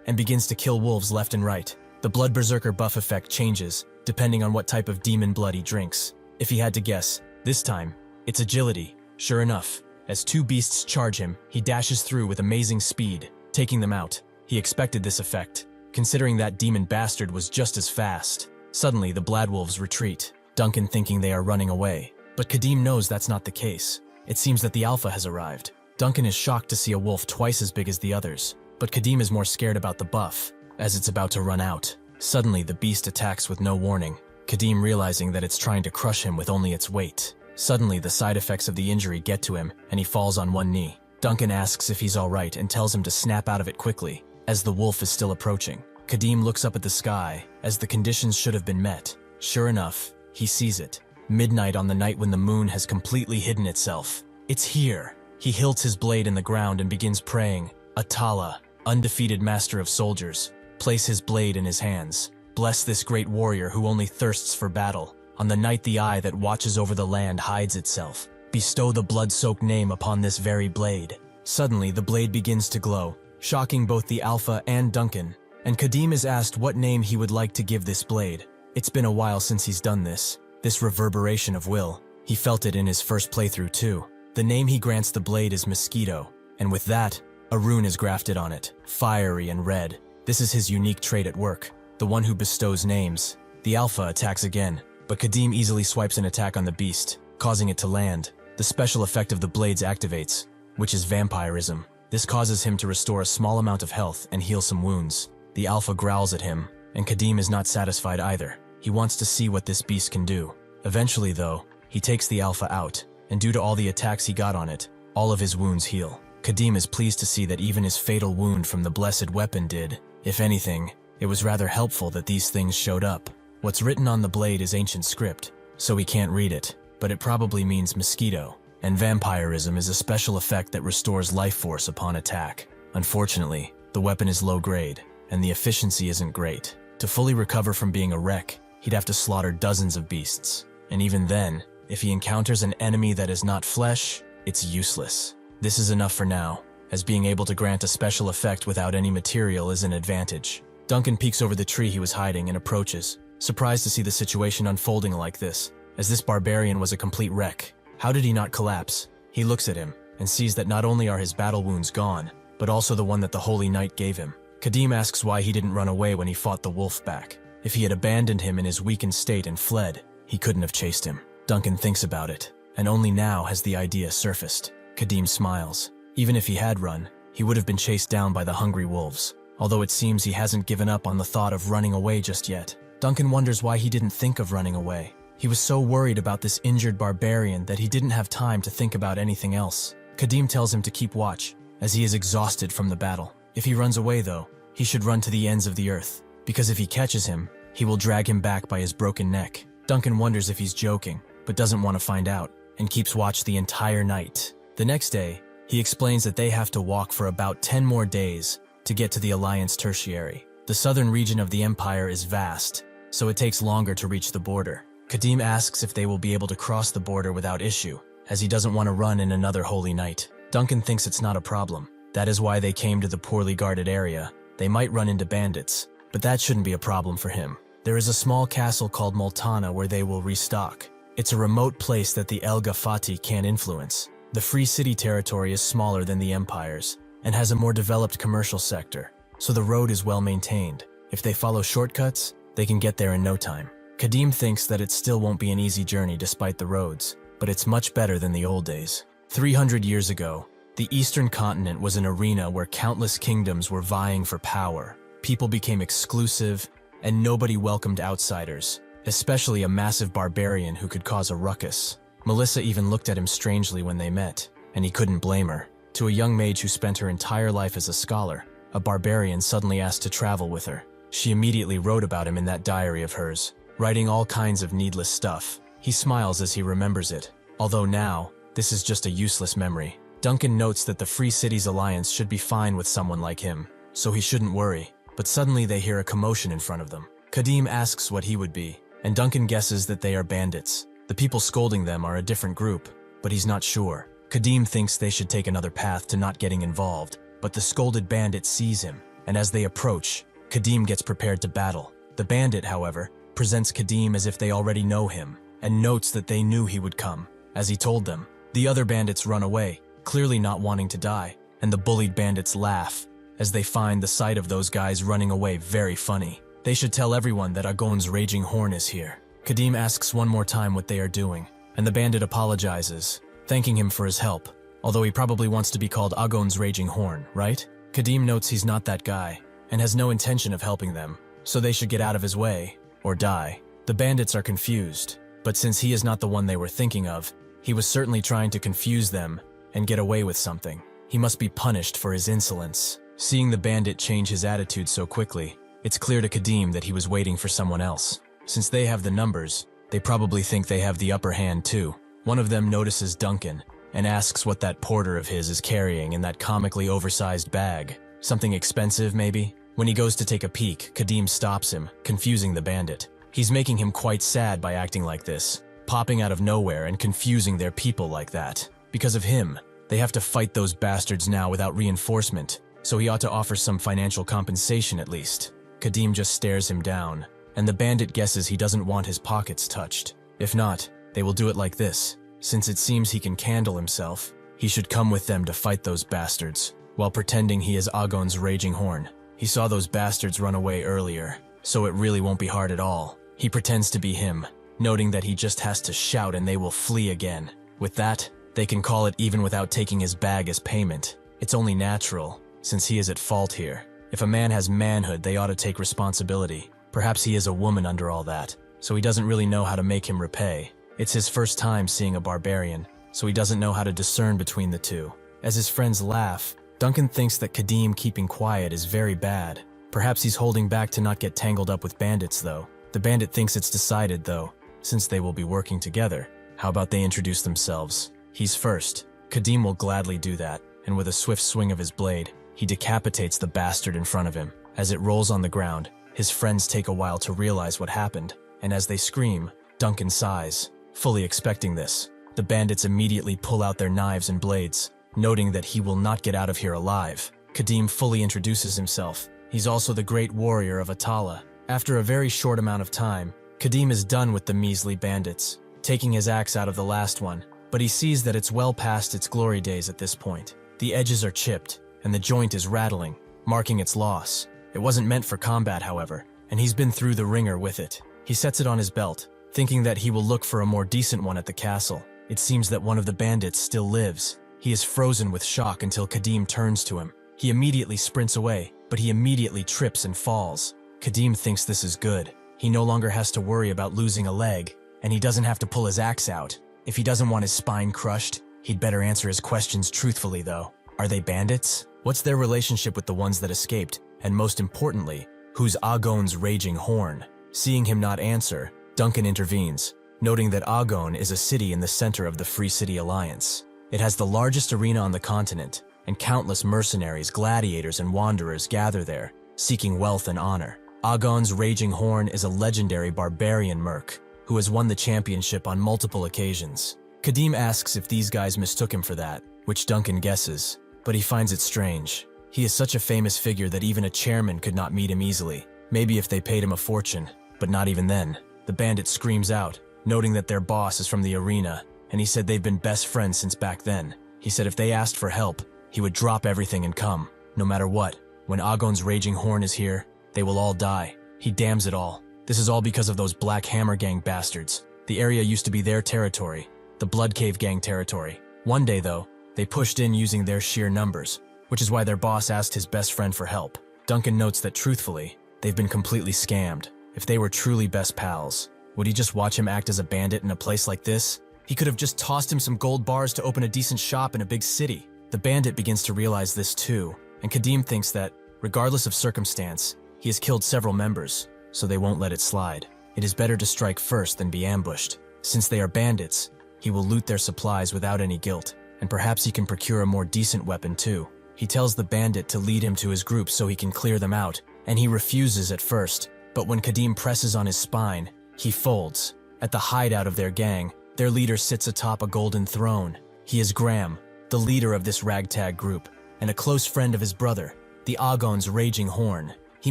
and begins to kill wolves left and right. The Blood Berserker buff effect changes, depending on what type of demon blood he drinks. If he had to guess, this time, it's agility. Sure enough, as 2 beasts charge him, he dashes through with amazing speed, taking them out. He expected this effect, considering that demon bastard was just as fast. Suddenly, the Bladwolves retreat, Duncan thinking they are running away. But Kadim knows that's not the case. It seems that the Alpha has arrived. Duncan is shocked to see a wolf twice as big as the others, but Kadim is more scared about the buff, as it's about to run out. Suddenly, the beast attacks with no warning, Kadim realizing that it's trying to crush him with only its weight. Suddenly, the side effects of the injury get to him, and he falls on one knee. Duncan asks if he's alright and tells him to snap out of it quickly, as the wolf is still approaching. Kadim looks up at the sky, as the conditions should have been met. Sure enough, he sees it. Midnight on the night when the moon has completely hidden itself. It's here. He hilts his blade in the ground and begins praying. Atala, undefeated master of soldiers, place his blade in his hands. Bless this great warrior who only thirsts for battle. On the night the eye that watches over the land hides itself, bestow the blood-soaked name upon this very blade. Suddenly, the blade begins to glow, shocking both the Alpha and Duncan, and Kadim is asked what name he would like to give this blade. It's been a while since he's done this reverberation of will. He felt it in his first playthrough too. The name he grants the blade is Mosquito, and with that, a rune is grafted on it, fiery and red. This is his unique trait at work, the one who bestows names. The Alpha attacks again, but Kadim easily swipes an attack on the beast, causing it to land. The special effect of the blades activates, which is vampirism. This causes him to restore a small amount of health and heal some wounds. The Alpha growls at him, and Kadim is not satisfied either. He wants to see what this beast can do. Eventually, though, he takes the Alpha out, and due to all the attacks he got on it, all of his wounds heal. Kadim is pleased to see that even his fatal wound from the blessed weapon did. If anything, it was rather helpful that these things showed up. What's written on the blade is ancient script, so he can't read it, but it probably means mosquito, and vampirism is a special effect that restores life force upon attack. Unfortunately, the weapon is low grade, and the efficiency isn't great. To fully recover from being a wreck, he'd have to slaughter dozens of beasts, and even then, if he encounters an enemy that is not flesh, it's useless. This is enough for now, as being able to grant a special effect without any material is an advantage. Duncan peeks over the tree he was hiding and approaches, surprised to see the situation unfolding like this, as this barbarian was a complete wreck. How did he not collapse? He looks at him, and sees that not only are his battle wounds gone, but also the one that the Holy Knight gave him. Kadim asks why he didn't run away when he fought the wolf back. If he had abandoned him in his weakened state and fled, he couldn't have chased him. Duncan thinks about it, and only now has the idea surfaced. Kadim smiles. Even if he had run, he would have been chased down by the hungry wolves, although it seems he hasn't given up on the thought of running away just yet. Duncan wonders why he didn't think of running away. He was so worried about this injured barbarian that he didn't have time to think about anything else. Kadim tells him to keep watch, as he is exhausted from the battle. If he runs away though, he should run to the ends of the earth, because if he catches him, he will drag him back by his broken neck. Duncan wonders if he's joking, but doesn't want to find out, and keeps watch the entire night. The next day, he explains that they have to walk for about 10 more days to get to the Alliance Tertiary. The southern region of the Empire is vast, so it takes longer to reach the border. Kadim asks if they will be able to cross the border without issue, as he doesn't want to run in another Holy Night. Duncan thinks it's not a problem. That is why they came to the poorly guarded area. They might run into bandits, but that shouldn't be a problem for him. There is a small castle called Multana where they will restock. It's a remote place that the El Gafati can't influence. The Free City territory is smaller than the Empire's, and has a more developed commercial sector, so the road is well maintained. If they follow shortcuts, they can get there in no time. Kadim thinks that it still won't be an easy journey despite the roads, but it's much better than the old days. 300 years ago, the Eastern continent was an arena where countless kingdoms were vying for power. People became exclusive, and nobody welcomed outsiders, especially a massive barbarian who could cause a ruckus. Melissa even looked at him strangely when they met, and he couldn't blame her. To a young mage who spent her entire life as a scholar, a barbarian suddenly asked to travel with her. She immediately wrote about him in that diary of hers, writing all kinds of needless stuff. He smiles as he remembers it, although now, this is just a useless memory. Duncan notes that the Free Cities Alliance should be fine with someone like him, so he shouldn't worry, but suddenly they hear a commotion in front of them. Kadim asks what he would be, and Duncan guesses that they are bandits. The people scolding them are a different group, but he's not sure. Kadim thinks they should take another path to not getting involved, but the scolded bandit sees him, and as they approach, Kadim gets prepared to battle. The bandit, however, presents Kadim as if they already know him, and notes that they knew he would come, as he told them. The other bandits run away, clearly not wanting to die, and the bullied bandits laugh, as they find the sight of those guys running away very funny. They should tell everyone that Agon's Raging Horn is here. Kadim asks one more time what they are doing, and the bandit apologizes, thanking him for his help, although he probably wants to be called Agon's Raging Horn, right? Kadim notes he's not that guy, and has no intention of helping them, so they should get out of his way, or die. The bandits are confused, but since he is not the one they were thinking of, he was certainly trying to confuse them and get away with something. He must be punished for his insolence. Seeing the bandit change his attitude so quickly, it's clear to Kadim that he was waiting for someone else. Since they have the numbers, they probably think they have the upper hand too. One of them notices Duncan and asks what that porter of his is carrying in that comically oversized bag. Something expensive, maybe? When he goes to take a peek, Kadim stops him, confusing the bandit. He's making him quite sad by acting like this, popping out of nowhere and confusing their people like that. Because of him, they have to fight those bastards now without reinforcement, so he ought to offer some financial compensation at least. Kadim just stares him down, and the bandit guesses he doesn't want his pockets touched. If not, they will do it like this. Since it seems he can handle himself, he should come with them to fight those bastards, while pretending he is Agon's Raging Horn. He saw those bastards run away earlier, so it really won't be hard at all. He pretends to be him, noting that he just has to shout and they will flee again. With that, they can call it even without taking his bag as payment. It's only natural, since he is at fault here. If a man has manhood, they ought to take responsibility. Perhaps he is a woman under all that, so he doesn't really know how to make him repay. It's his first time seeing a barbarian, so he doesn't know how to discern between the two. As his friends laugh, Duncan thinks that Kadim keeping quiet is very bad. Perhaps he's holding back to not get tangled up with bandits though. The bandit thinks it's decided though, since they will be working together. How about they introduce themselves? He's first. Kadim will gladly do that, and with a swift swing of his blade, he decapitates the bastard in front of him. As it rolls on the ground, his friends take a while to realize what happened, and as they scream, Duncan sighs, fully expecting this. The bandits immediately pull out their knives and blades, noting that he will not get out of here alive. Kadim fully introduces himself. He's also the great warrior of Atala. After a very short amount of time, Kadim is done with the measly bandits, taking his axe out of the last one, but he sees that it's well past its glory days at this point. The edges are chipped, and the joint is rattling, marking its loss. It wasn't meant for combat, however, and he's been through the ringer with it. He sets it on his belt, thinking that he will look for a more decent one at the castle. It seems that one of the bandits still lives. He is frozen with shock until Kadim turns to him. He immediately sprints away, but he immediately trips and falls. Kadim thinks this is good. He no longer has to worry about losing a leg, and he doesn't have to pull his axe out. If he doesn't want his spine crushed, he'd better answer his questions truthfully though. Are they bandits? What's their relationship with the ones that escaped? And most importantly, who's Agon's Raging Horn? Seeing him not answer, Duncan intervenes, noting that Agon is a city in the center of the Free City Alliance. It has the largest arena on the continent, and countless mercenaries, gladiators, and wanderers gather there, seeking wealth and honor. Agon's Raging Horn is a legendary barbarian merc who has won the championship on multiple occasions. Kadim asks if these guys mistook him for that, which Duncan guesses, but he finds it strange. He is such a famous figure that even a chairman could not meet him easily. Maybe if they paid him a fortune, but not even then. The bandit screams out, noting that their boss is from the arena, and he said they've been best friends since back then. He said if they asked for help, he would drop everything and come, no matter what. When Agon's Raging Horn is here, they will all die. He damns it all. This is all because of those Black Hammer Gang bastards. The area used to be their territory, the Blood Cave Gang territory. One day, though, they pushed in using their sheer numbers, which is why their boss asked his best friend for help. Duncan notes that truthfully, they've been completely scammed. If they were truly best pals, would he just watch him act as a bandit in a place like this? He could have just tossed him some gold bars to open a decent shop in a big city. The bandit begins to realize this too, and Kadim thinks that, regardless of circumstance, he has killed several members, so they won't let it slide. It is better to strike first than be ambushed. Since they are bandits, he will loot their supplies without any guilt, and perhaps he can procure a more decent weapon too. He tells the bandit to lead him to his group so he can clear them out, and he refuses at first, but when Kadim presses on his spine, he folds. At the hideout of their gang, their leader sits atop a golden throne. He is Graham, the leader of this ragtag group, and a close friend of his brother, the Agon's Raging Horn. He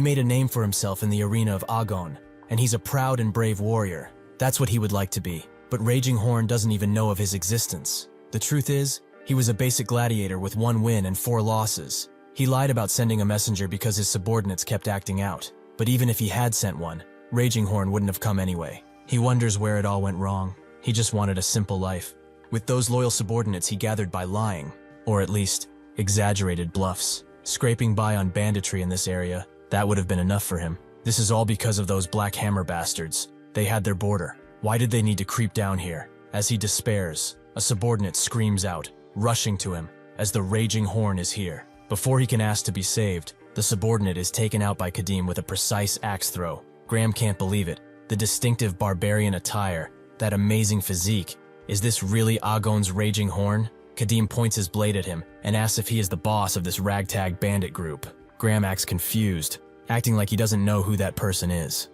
made a name for himself in the arena of Agon, and he's a proud and brave warrior. That's what he would like to be, but Raging Horn doesn't even know of his existence. The truth is, he was a basic gladiator with 1 win and 4 losses. He lied about sending a messenger because his subordinates kept acting out. But even if he had sent one, Raging Horn wouldn't have come anyway. He wonders where it all went wrong. He just wanted a simple life. With those loyal subordinates he gathered by lying, or at least, exaggerated bluffs. Scraping by on banditry in this area, that would have been enough for him. This is all because of those Black Hammer bastards. They had their border. Why did they need to creep down here? As he despairs, a subordinate screams out, rushing to him, as the Raging Horn is here. Before he can ask to be saved, the subordinate is taken out by Kadim with a precise axe throw. Graham can't believe it. The distinctive barbarian attire, that amazing physique. Is this really Agon's Raging Horn? Kadim points his blade at him and asks if he is the boss of this ragtag bandit group. Graham acts confused, acting like he doesn't know who that person is.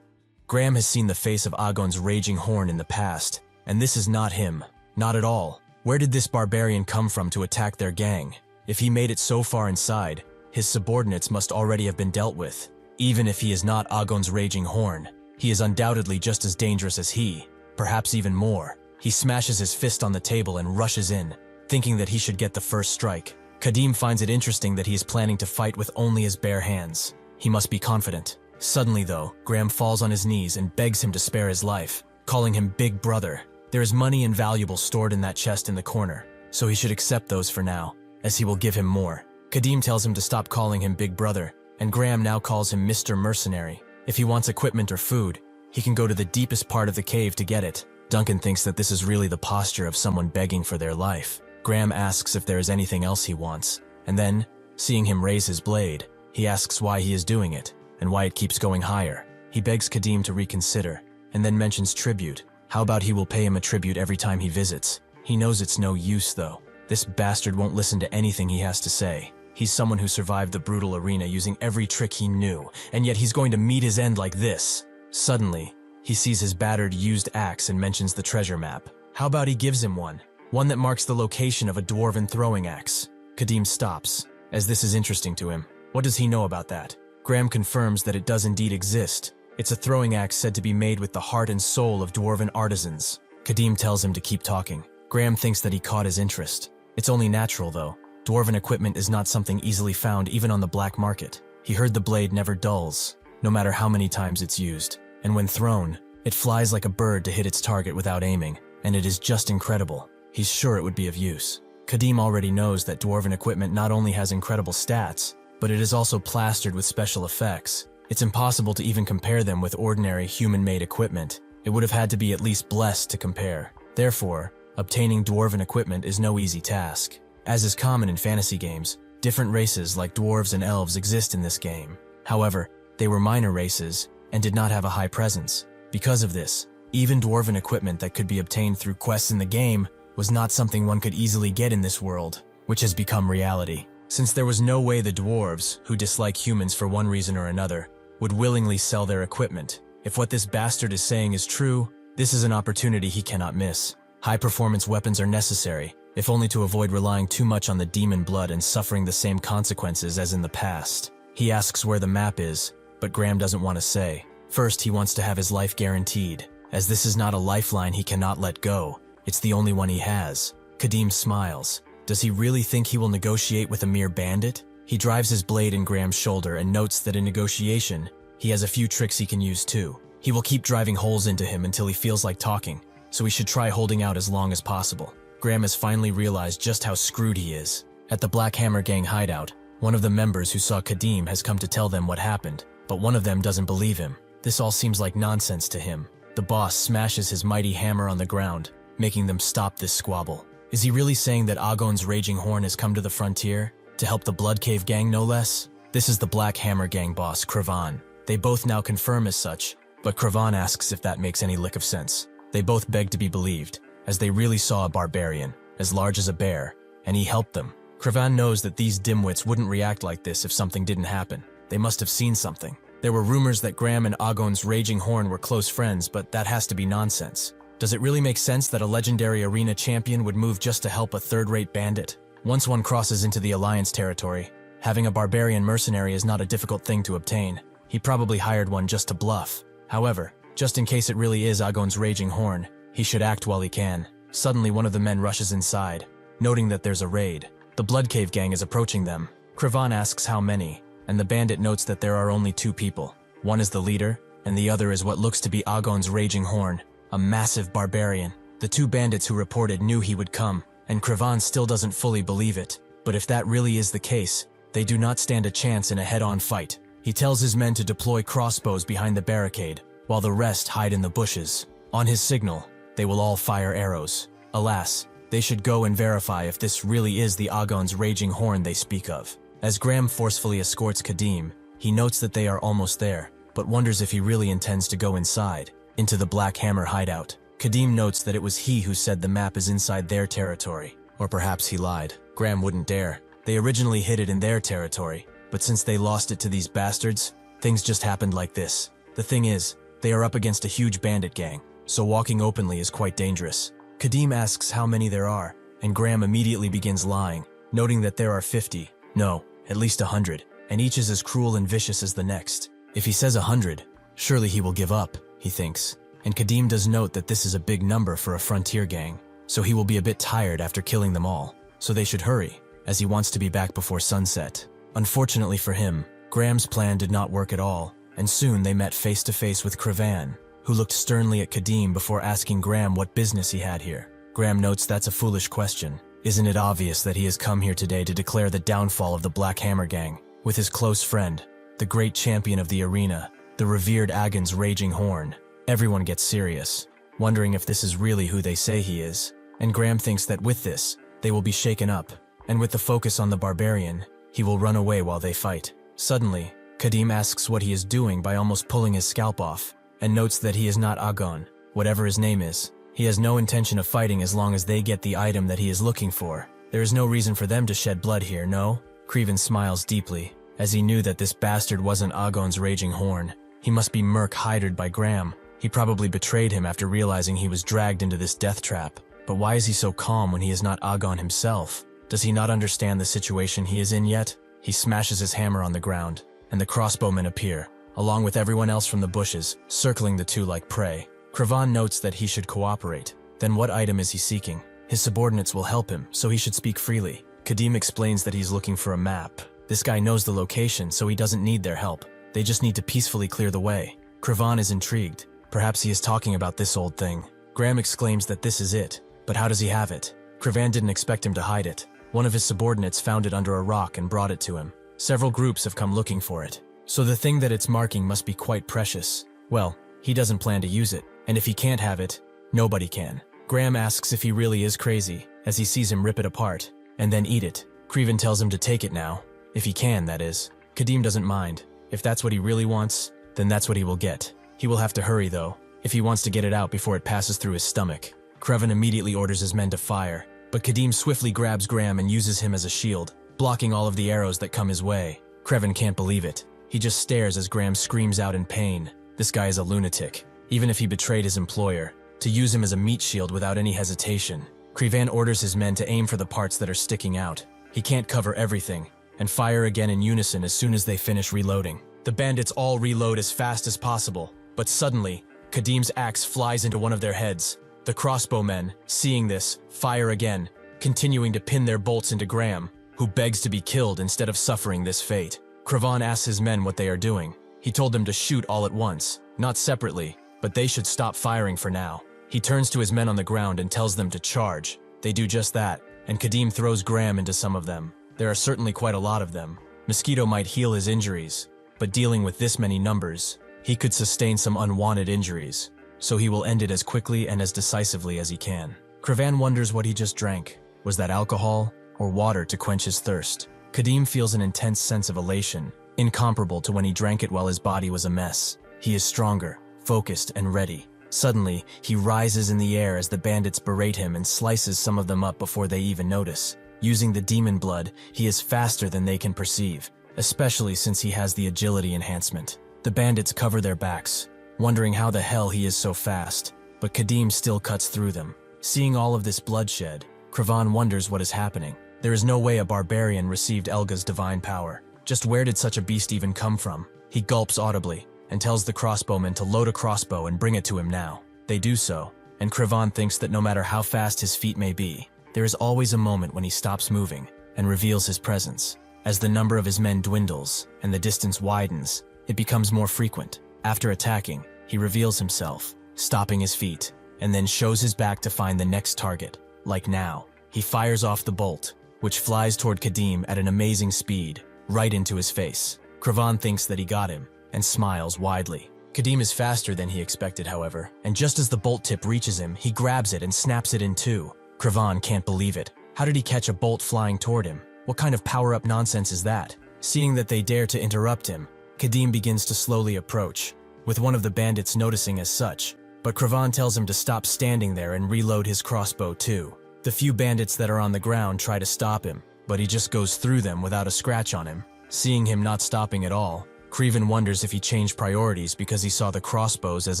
Graham has seen the face of Agon's Raging Horn in the past, and this is not him. Not at all. Where did this barbarian come from to attack their gang? If he made it so far inside, his subordinates must already have been dealt with. Even if he is not Agon's Raging Horn, he is undoubtedly just as dangerous as he, perhaps even more. He smashes his fist on the table and rushes in, thinking that he should get the first strike. Kadim finds it interesting that he is planning to fight with only his bare hands. He must be confident. Suddenly though, Graham falls on his knees and begs him to spare his life, calling him Big Brother. There is money and valuables stored in that chest in the corner, so he should accept those for now, as he will give him more. Kadim tells him to stop calling him Big Brother, and Graham now calls him Mr. Mercenary. If he wants equipment or food, he can go to the deepest part of the cave to get it. Duncan thinks that this is really the posture of someone begging for their life. Graham asks if there is anything else he wants, and then, seeing him raise his blade, he asks why he is doing it, and why it keeps going higher. He begs Kadim to reconsider, and then mentions tribute. How about he will pay him a tribute every time he visits? He knows it's no use though. This bastard won't listen to anything he has to say. He's someone who survived the brutal arena using every trick he knew, and yet he's going to meet his end like this. Suddenly, he sees his battered, used axe and mentions the treasure map. How about he gives him one? One that marks the location of a dwarven throwing axe. Kadim stops, as this is interesting to him. What does he know about that? Graham confirms that it does indeed exist. It's a throwing axe said to be made with the heart and soul of dwarven artisans. Kadim tells him to keep talking. Graham thinks that he caught his interest. It's only natural though. Dwarven equipment is not something easily found even on the black market. He heard the blade never dulls, no matter how many times it's used. And when thrown, it flies like a bird to hit its target without aiming, and it is just incredible. He's sure it would be of use. Kadim already knows that dwarven equipment not only has incredible stats, but it is also plastered with special effects. It's impossible to even compare them with ordinary human-made equipment. It would have had to be at least blessed to compare. Therefore, obtaining dwarven equipment is no easy task. As is common in fantasy games, different races like dwarves and elves exist in this game. However, they were minor races and did not have a high presence. Because of this, even dwarven equipment that could be obtained through quests in the game was not something one could easily get in this world, which has become reality. Since there was no way the dwarves, who dislike humans for one reason or another, would willingly sell their equipment. If what this bastard is saying is true, this is an opportunity he cannot miss. High-performance weapons are necessary, if only to avoid relying too much on the demon blood and suffering the same consequences as in the past. He asks where the map is, but Graham doesn't want to say. First, he wants to have his life guaranteed, as this is not a lifeline he cannot let go. It's the only one he has. Kadim smiles. Does he really think he will negotiate with a mere bandit? He drives his blade in Graham's shoulder and notes that in negotiation, he has a few tricks he can use too. He will keep driving holes into him until he feels like talking, so he should try holding out as long as possible. Graham has finally realized just how screwed he is. At the Black Hammer gang hideout, one of the members who saw Kadim has come to tell them what happened, but one of them doesn't believe him. This all seems like nonsense to him. The boss smashes his mighty hammer on the ground, making them stop this squabble. Is he really saying that Agon's Raging Horn has come to the frontier? To help the Blood Cave gang no less? This is the Black Hammer gang boss, Kravan. They both now confirm as such, but Kravan asks if that makes any lick of sense. They both beg to be believed, as they really saw a barbarian, as large as a bear, and he helped them. Kravan knows that these dimwits wouldn't react like this if something didn't happen. They must have seen something. There were rumors that Graham and Agon's Raging Horn were close friends, but that has to be nonsense. Does it really make sense that a legendary arena champion would move just to help a third-rate bandit? Once one crosses into the Alliance territory, having a barbarian mercenary is not a difficult thing to obtain. He probably hired one just to bluff. However, just in case it really is Agon's Raging Horn, he should act while he can. Suddenly one of the men rushes inside, noting that there's a raid. The Blood Cave gang is approaching them. Kravan asks how many, and the bandit notes that there are only 2 people. One is the leader, and the other is what looks to be Agon's Raging Horn, a massive barbarian. The 2 bandits who reported knew he would come, and Kravan still doesn't fully believe it. But if that really is the case, they do not stand a chance in a head-on fight. He tells his men to deploy crossbows behind the barricade, while the rest hide in the bushes. On his signal, they will all fire arrows. Alas, they should go and verify if this really is the Agon's Raging Horn they speak of. As Graham forcefully escorts Kadim, he notes that they are almost there, but wonders if he really intends to go inside, into the Black Hammer hideout. Kadim notes that it was he who said the map is inside their territory. Or perhaps he lied. Graham wouldn't dare. They originally hid it in their territory, but since they lost it to these bastards, things just happened like this. The thing is, they are up against a huge bandit gang, so walking openly is quite dangerous. Kadim asks how many there are, and Graham immediately begins lying, noting that there are 50, no, at least 100, and each is as cruel and vicious as the next. If he says 100, surely he will give up, he thinks. And Kadim does note that this is a big number for a frontier gang, so he will be a bit tired after killing them all, so they should hurry, as he wants to be back before sunset. Unfortunately for him, Graham's plan did not work at all, and soon they met face to face with Kravan, who looked sternly at Kadim before asking Graham what business he had here. Graham notes that's a foolish question. Isn't it obvious that he has come here today to declare the downfall of the Black Hammer gang, with his close friend, the great champion of the arena, the revered Agon's Raging Horn? Everyone gets serious, wondering if this is really who they say he is, and Graham thinks that with this, they will be shaken up, and with the focus on the barbarian, he will run away while they fight. Suddenly, Kadim asks what he is doing by almost pulling his scalp off, and notes that he is not Agon, whatever his name is. He has no intention of fighting as long as they get the item that he is looking for. There is no reason for them to shed blood here, no? Kravan smiles deeply, as he knew that this bastard wasn't Agon's Raging Horn. He must be hired by Graham. He probably betrayed him after realizing he was dragged into this death trap. But why is he so calm when he is not Agon himself? Does he not understand the situation he is in yet? He smashes his hammer on the ground, and the crossbowmen appear, along with everyone else from the bushes, circling the 2 like prey. Kravan notes that he should cooperate. Then what item is he seeking? His subordinates will help him, so he should speak freely. Kadim explains that he's looking for a map. This guy knows the location, so he doesn't need their help. They just need to peacefully clear the way. Kravan is intrigued. Perhaps he is talking about this old thing. Graham exclaims that this is it, but how does he have it? Kravan didn't expect him to hide it. One of his subordinates found it under a rock and brought it to him. Several groups have come looking for it, so the thing that it's marking must be quite precious. Well, he doesn't plan to use it, and if he can't have it, nobody can. Graham asks if he really is crazy, as he sees him rip it apart, and then eat it. Kravan tells him to take it now, if he can, that is. Kadim doesn't mind. If that's what he really wants, then that's what he will get. He will have to hurry though, if he wants to get it out before it passes through his stomach. Kravan immediately orders his men to fire, but Kadim swiftly grabs Graham and uses him as a shield, blocking all of the arrows that come his way. Kravan can't believe it. He just stares as Graham screams out in pain. This guy is a lunatic, even if he betrayed his employer, to use him as a meat shield without any hesitation. Kravan orders his men to aim for the parts that are sticking out. He can't cover everything, and fire again in unison as soon as they finish reloading. The bandits all reload as fast as possible, but suddenly, Kadim's axe flies into one of their heads. The crossbowmen, seeing this, fire again, continuing to pin their bolts into Graham, who begs to be killed instead of suffering this fate. Kravan asks his men what they are doing. He told them to shoot all at once, not separately, but they should stop firing for now. He turns to his men on the ground and tells them to charge. They do just that, and Kadim throws Graham into some of them. There are certainly quite a lot of them. Mosquito might heal his injuries, but dealing with this many numbers, he could sustain some unwanted injuries, so he will end it as quickly and as decisively as he can. Kravan wonders what he just drank. Was that alcohol or water to quench his thirst? Kadim feels an intense sense of elation, incomparable to when he drank it while his body was a mess. He is stronger, focused, and ready. Suddenly, he rises in the air as the bandits berate him and slices some of them up before they even notice. Using the demon blood, he is faster than they can perceive, especially since he has the agility enhancement. The bandits cover their backs, wondering how the hell he is so fast, but Kadim still cuts through them. Seeing all of this bloodshed, Kravan wonders what is happening. There is no way a barbarian received Elga's divine power. Just where did such a beast even come from? He gulps audibly and tells the crossbowmen to load a crossbow and bring it to him now. They do so, and Kravan thinks that no matter how fast his feet may be, there is always a moment when he stops moving. and reveals his presence. As the number of his men dwindles and the distance widens, it becomes more frequent. After attacking, he reveals himself, stopping his feet, and then shows his back to find the next target. Like now, he fires off the bolt, which flies toward Kadim at an amazing speed, right into his face. Kravan thinks that he got him, and smiles widely. Kadim is faster than he expected, however, and just as the bolt tip reaches him, he grabs it and snaps it in two. Kravan can't believe it. How did he catch a bolt flying toward him? What kind of power-up nonsense is that? Seeing that they dare to interrupt him, Kadim begins to slowly approach, with one of the bandits noticing as such, but Kravan tells him to stop standing there and reload his crossbow too. The few bandits that are on the ground try to stop him, but he just goes through them without a scratch on him. Seeing him not stopping at all, Kravan wonders if he changed priorities because he saw the crossbows as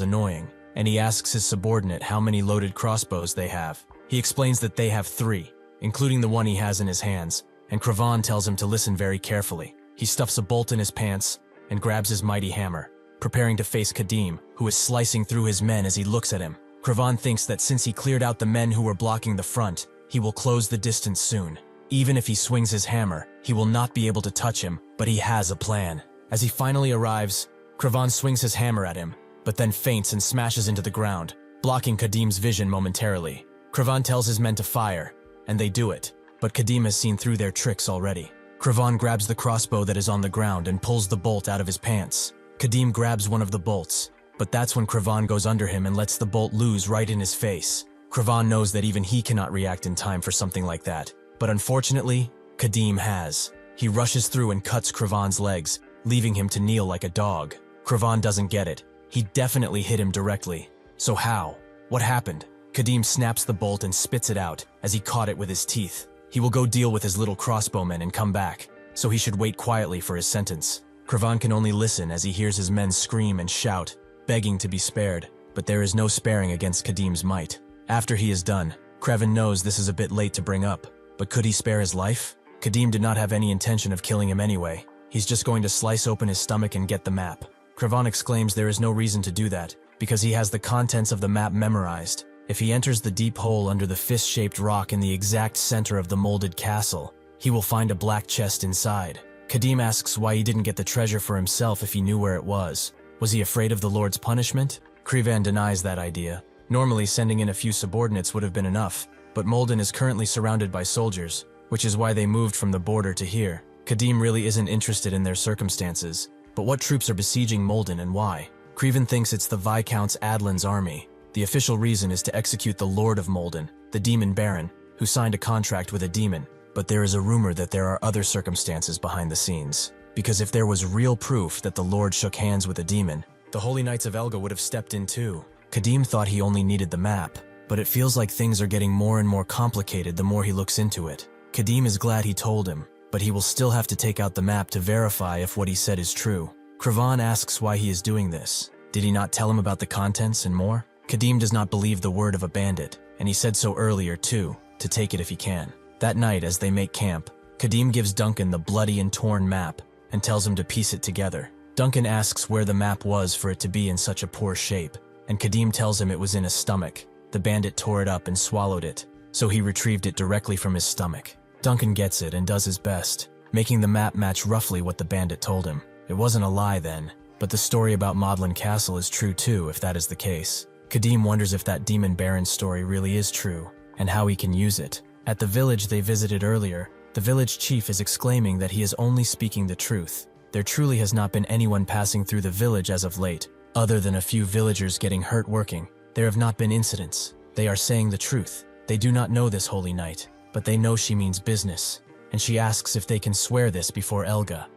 annoying, and he asks his subordinate how many loaded crossbows they have. He explains that they have 3, including the one he has in his hands, and Kravan tells him to listen very carefully. He stuffs a bolt in his pants and grabs his mighty hammer, preparing to face Kadim, who is slicing through his men as he looks at him. Kravan thinks that since he cleared out the men who were blocking the front, he will close the distance soon. Even if he swings his hammer, he will not be able to touch him, but he has a plan. As he finally arrives, Kravan swings his hammer at him, but then feints and smashes into the ground, blocking Kadim's vision momentarily. Kravan tells his men to fire, and they do it, but Kadim has seen through their tricks already. Kravan grabs the crossbow that is on the ground and pulls the bolt out of his pants. Kadim grabs one of the bolts, but that's when Kravan goes under him and lets the bolt loose right in his face. Kravan knows that even he cannot react in time for something like that, but unfortunately, Kadim has. He rushes through and cuts Kravan's legs, leaving him to kneel like a dog. Kravan doesn't get it. He definitely hit him directly. So how? What happened? Kadim snaps the bolt and spits it out as he caught it with his teeth. He will go deal with his little crossbowmen and come back, so he should wait quietly for his sentence. Kravan can only listen as he hears his men scream and shout, begging to be spared, but there is no sparing against Kadim's might. After he is done, Kravan knows this is a bit late to bring up, but could he spare his life? Kadim did not have any intention of killing him anyway. He's just going to slice open his stomach and get the map. Kravan exclaims there is no reason to do that, because he has the contents of the map memorized. If he enters the deep hole under the fist-shaped rock in the exact center of the molded castle, he will find a black chest inside. Kadim asks why he didn't get the treasure for himself if he knew where it was. Was he afraid of the Lord's punishment? Kravan denies that idea. Normally, sending in a few subordinates would have been enough, but Molden is currently surrounded by soldiers, which is why they moved from the border to here. Kadim really isn't interested in their circumstances, but what troops are besieging Molden and why? Kravan thinks it's the Viscount Adlin's army. The official reason is to execute the Lord of Molden, the Demon Baron, who signed a contract with a demon. But there is a rumor that there are other circumstances behind the scenes. Because if there was real proof that the Lord shook hands with a demon, the Holy Knights of Elga would have stepped in too. Kadim thought he only needed the map, but it feels like things are getting more and more complicated the more he looks into it. Kadim is glad he told him, but he will still have to take out the map to verify if what he said is true. Kravan asks why he is doing this. Did he not tell him about the contents and more? Kadim does not believe the word of a bandit, and he said so earlier too, to take it if he can. That night, as they make camp, Kadim gives Duncan the bloody and torn map and tells him to piece it together. Duncan asks where the map was for it to be in such a poor shape, and Kadim tells him it was in his stomach. The bandit tore it up and swallowed it, so he retrieved it directly from his stomach. Duncan gets it and does his best, making the map match roughly what the bandit told him. It wasn't a lie then, but the story about Maudlin Castle is true too if that is the case. Kadim wonders if that Demon Baron story really is true, and how he can use it. At the village they visited earlier, the village chief is exclaiming that he is only speaking the truth. There truly has not been anyone passing through the village as of late, other than a few villagers getting hurt working. There have not been incidents. They are saying the truth. They do not know this holy knight, but they know she means business, and she asks if they can swear this before Elga.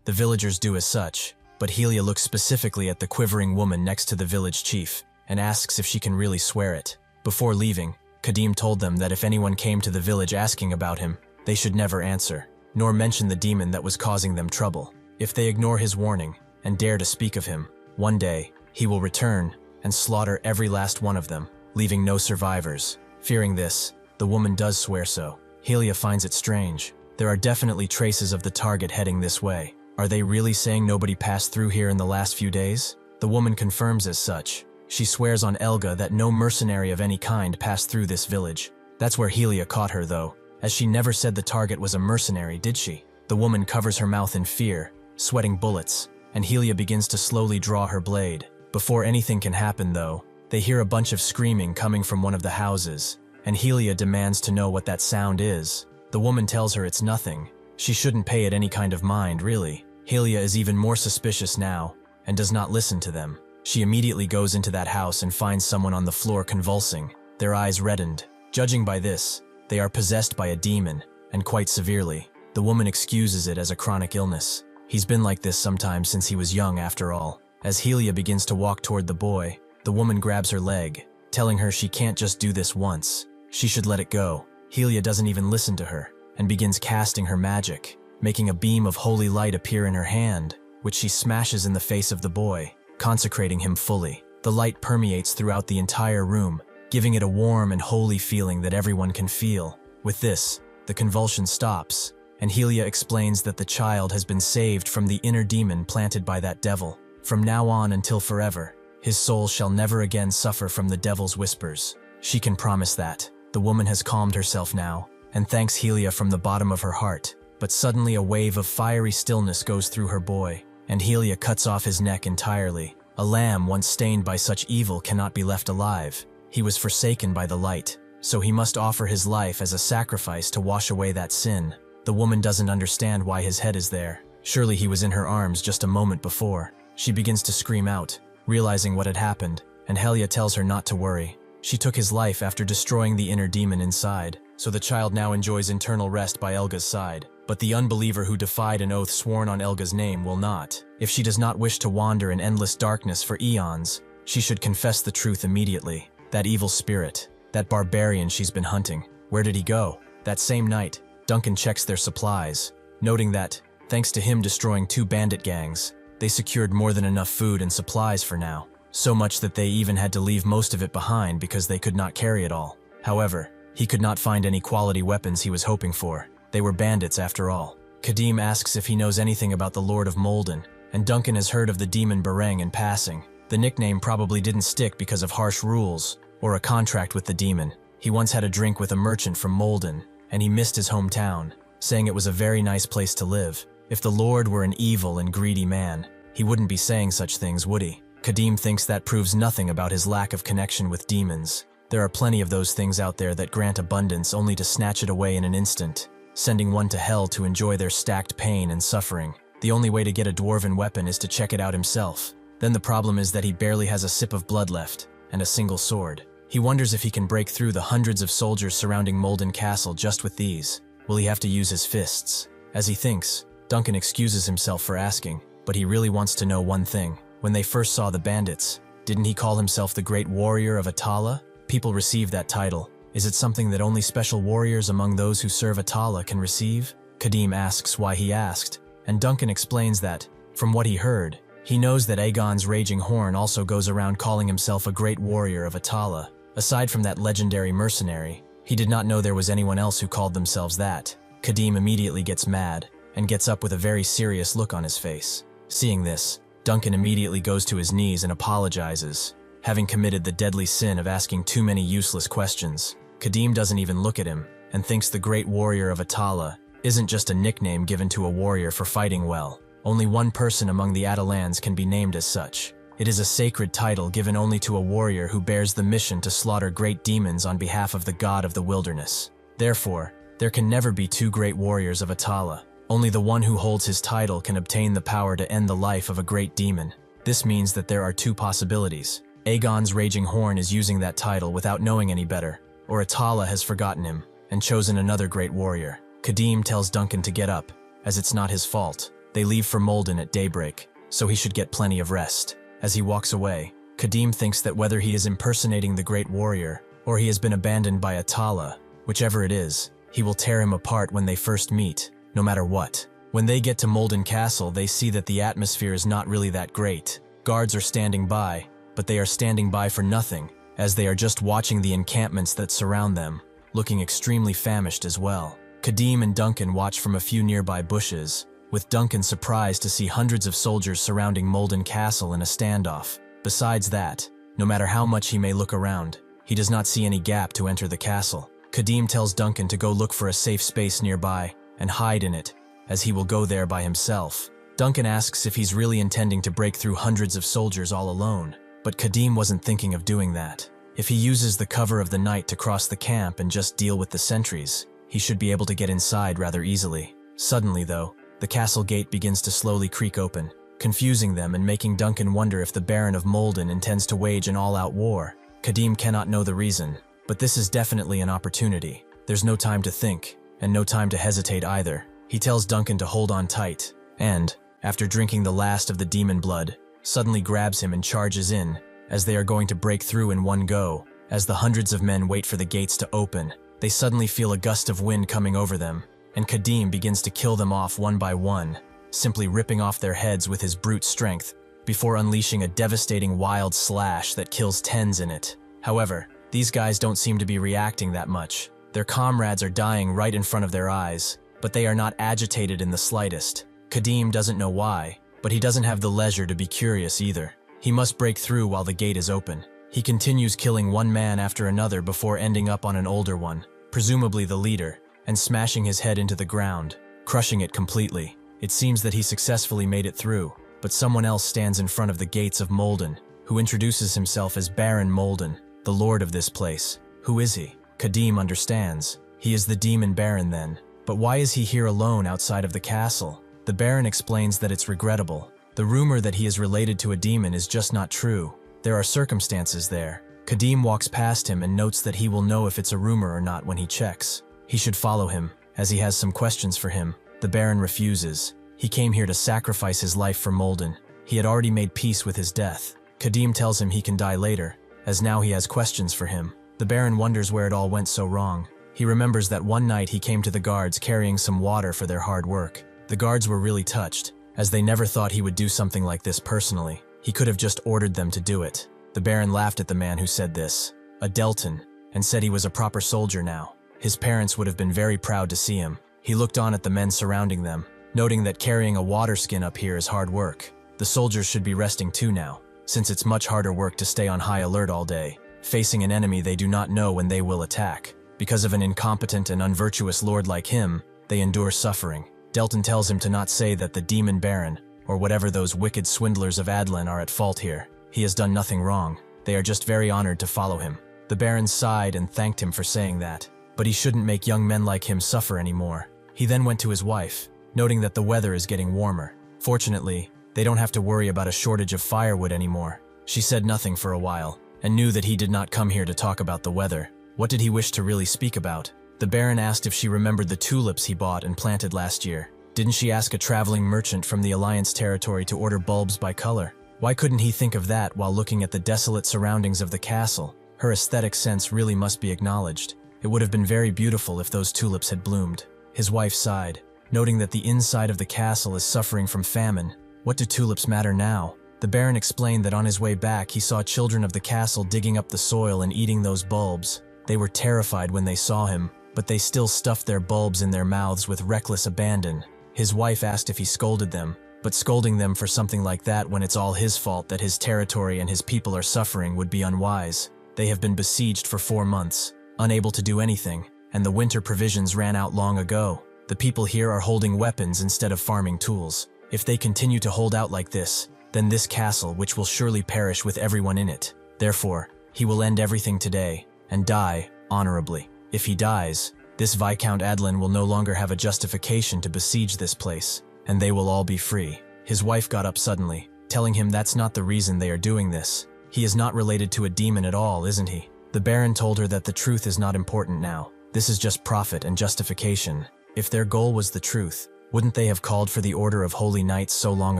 The villagers do as such, but Helia looks specifically at the quivering woman next to the village chief and asks if she can really swear it. Before leaving, Kadim told them that if anyone came to the village asking about him, they should never answer, nor mention the demon that was causing them trouble. If they ignore his warning and dare to speak of him, one day he will return and slaughter every last one of them, leaving no survivors. Fearing this, the woman does swear so. Helia finds it strange. There are definitely traces of the target heading this way. Are they really saying nobody passed through here in the last few days? The woman confirms as such. She swears on Elga that no mercenary of any kind passed through this village. That's where Helia caught her though. as she never said the target was a mercenary, did she? The woman covers her mouth in fear, sweating bullets, and Helia begins to slowly draw her blade. Before anything can happen, though, they hear a bunch of screaming coming from one of the houses, and Helia demands to know what that sound is. The woman tells her it's nothing. She shouldn't pay it any kind of mind, really. Helia is even more suspicious now, and does not listen to them. She immediately goes into that house and finds someone on the floor convulsing, their eyes reddened. Judging by this, they are possessed by a demon, and quite severely. The woman excuses it as a chronic illness. He's been like this sometimes since he was young, after all. As Helia begins to walk toward the boy, the woman grabs her leg, telling her she can't just do this once. She should let it go. Helia doesn't even listen to her, and begins casting her magic, making a beam of holy light appear in her hand, which she smashes in the face of the boy, consecrating him fully. The light permeates throughout the entire room, giving it a warm and holy feeling that everyone can feel. With this, the convulsion stops, and Helia explains that the child has been saved from the inner demon planted by that devil. From now on until forever, his soul shall never again suffer from the devil's whispers. She can promise that. The woman has calmed herself now, and thanks Helia from the bottom of her heart. But suddenly a wave of fiery stillness goes through her boy, and Helia cuts off his neck entirely. A lamb once stained by such evil cannot be left alive. He was forsaken by the light, so he must offer his life as a sacrifice to wash away that sin. The woman doesn't understand why his head is there. Surely he was in her arms just a moment before. She begins to scream out, realizing what had happened, and Helia tells her not to worry. She took his life after destroying the inner demon inside, so the child now enjoys eternal rest by Elga's side. But the unbeliever who defied an oath sworn on Elga's name will not. If she does not wish to wander in endless darkness for eons, she should confess the truth immediately. That evil spirit, that barbarian she's been hunting, where did he go? That same night, Duncan checks their supplies, noting that, thanks to him destroying 2 bandit gangs, they secured more than enough food and supplies for now. So much that they even had to leave most of it behind because they could not carry it all. However, he could not find any quality weapons he was hoping for. They were bandits after all. Kadim asks if he knows anything about the Lord of Molden, and Duncan has heard of the demon Bareng in passing. The nickname probably didn't stick because of harsh rules, or a contract with the demon. He once had a drink with a merchant from Molden, and he missed his hometown, saying it was a very nice place to live. If the Lord were an evil and greedy man, he wouldn't be saying such things, would he? Kadim thinks that proves nothing about his lack of connection with demons. There are plenty of those things out there that grant abundance only to snatch it away in an instant, sending one to hell to enjoy their stacked pain and suffering. The only way to get a dwarven weapon is to check it out himself. Then the problem is that he barely has a sip of blood left, and a single sword. He wonders if he can break through the hundreds of soldiers surrounding Molden Castle just with these. Will he have to use his fists? As he thinks, Duncan excuses himself for asking, but he really wants to know one thing. When they first saw the bandits, didn't he call himself the Great Warrior of Atala? People receive that title. Is it something that only special warriors among those who serve Atala can receive? Kadim asks why he asked, and Duncan explains that, from what he heard, he knows that Aegon's Raging Horn also goes around calling himself a Great Warrior of Atala. Aside from that legendary mercenary, he did not know there was anyone else who called themselves that. Kadim immediately gets mad, and gets up with a very serious look on his face. Seeing this, Duncan immediately goes to his knees and apologizes, having committed the deadly sin of asking too many useless questions. Kadim doesn't even look at him, and thinks the Great Warrior of Atala isn't just a nickname given to a warrior for fighting well. Only one person among the Atalans can be named as such. It is a sacred title given only to a warrior who bears the mission to slaughter great demons on behalf of the god of the wilderness. Therefore, there can never be 2 great warriors of Atala. Only the one who holds his title can obtain the power to end the life of a great demon. This means that there are 2 possibilities. Aegon's Raging Horn is using that title without knowing any better, or Atala has forgotten him and chosen another great warrior. Kadim tells Duncan to get up, as it's not his fault. They leave for Molden at daybreak, so he should get plenty of rest. As he walks away, Kadim thinks that whether he is impersonating the great warrior, or he has been abandoned by Atala, whichever it is, he will tear him apart when they first meet, no matter what. When they get to Molden Castle, they see that the atmosphere is not really that great. Guards are standing by, but they are standing by for nothing, as they are just watching the encampments that surround them, looking extremely famished as well. Kadim and Duncan watch from a few nearby bushes, with Duncan surprised to see hundreds of soldiers surrounding Molden Castle in a standoff. Besides that, no matter how much he may look around, he does not see any gap to enter the castle. Kadim tells Duncan to go look for a safe space nearby and hide in it, as he will go there by himself. Duncan asks if he's really intending to break through hundreds of soldiers all alone, but Kadim wasn't thinking of doing that. If he uses the cover of the night to cross the camp and just deal with the sentries, he should be able to get inside rather easily. Suddenly, though, the castle gate begins to slowly creak open, confusing them and making Duncan wonder if the Baron of Molden intends to wage an all-out war. Kadim cannot know the reason, but this is definitely an opportunity. There's no time to think, and no time to hesitate either. He tells Duncan to hold on tight, and, after drinking the last of the demon blood, suddenly grabs him and charges in, as they are going to break through in one go. As the hundreds of men wait for the gates to open, they suddenly feel a gust of wind coming over them, and Kadim begins to kill them off one by one, simply ripping off their heads with his brute strength, before unleashing a devastating wild slash that kills tens in it. However, these guys don't seem to be reacting that much. Their comrades are dying right in front of their eyes, but they are not agitated in the slightest. Kadim doesn't know why, but he doesn't have the leisure to be curious either. He must break through while the gate is open. He continues killing one man after another before ending up on an older one, presumably the leader, and smashing his head into the ground, crushing it completely. It seems that he successfully made it through, but someone else stands in front of the gates of Molden, who introduces himself as Baron Molden, the lord of this place. Who is he? Kadim understands. He is the demon baron then. But why is he here alone outside of the castle? The baron explains that it's regrettable. The rumor that he is related to a demon is just not true. There are circumstances there. Kadim walks past him and notes that he will know if it's a rumor or not when he checks. He should follow him, as he has some questions for him. The baron refuses. He came here to sacrifice his life for Molden. He had already made peace with his death. Kadim tells him he can die later, as now he has questions for him. The baron wonders where it all went so wrong. He remembers that one night he came to the guards carrying some water for their hard work. The guards were really touched, as they never thought he would do something like this personally. He could have just ordered them to do it. The baron laughed at the man who said this, a Deltan, and said he was a proper soldier now. His parents would have been very proud to see him. He looked on at the men surrounding them, noting that carrying a water skin up here is hard work. The soldiers should be resting too now, since it's much harder work to stay on high alert all day, facing an enemy they do not know when they will attack. Because of an incompetent and unvirtuous lord like him, they endure suffering. Deltan tells him to not say that the demon baron, or whatever those wicked swindlers of Adlan are at fault here. He has done nothing wrong. They are just very honored to follow him. The baron sighed and thanked him for saying that, but he shouldn't make young men like him suffer anymore. He then went to his wife, noting that the weather is getting warmer. Fortunately, they don't have to worry about a shortage of firewood anymore. She said nothing for a while, and knew that he did not come here to talk about the weather. What did he wish to really speak about? The baron asked if she remembered the tulips he bought and planted last year. Didn't she ask a traveling merchant from the Alliance territory to order bulbs by color? Why couldn't he think of that while looking at the desolate surroundings of the castle? Her aesthetic sense really must be acknowledged. It would have been very beautiful if those tulips had bloomed. His wife sighed, noting that the inside of the castle is suffering from famine. What do tulips matter now? The baron explained that on his way back he saw children of the castle digging up the soil and eating those bulbs. They were terrified when they saw him, but they still stuffed their bulbs in their mouths with reckless abandon. His wife asked if he scolded them, but scolding them for something like that when it's all his fault that his territory and his people are suffering would be unwise. They have been besieged for 4 months, unable to do anything, and the winter provisions ran out long ago. The people here are holding weapons instead of farming tools. If they continue to hold out like this, then this castle, which will surely perish with everyone in it. Therefore, he will end everything today, and die honorably. If he dies, this Viscount Adlan will no longer have a justification to besiege this place, and they will all be free. His wife got up suddenly, telling him that's not the reason they are doing this. He is not related to a demon at all, isn't he? The baron told her that the truth is not important now. This is just profit and justification. If their goal was the truth, wouldn't they have called for the Order of Holy Knights so long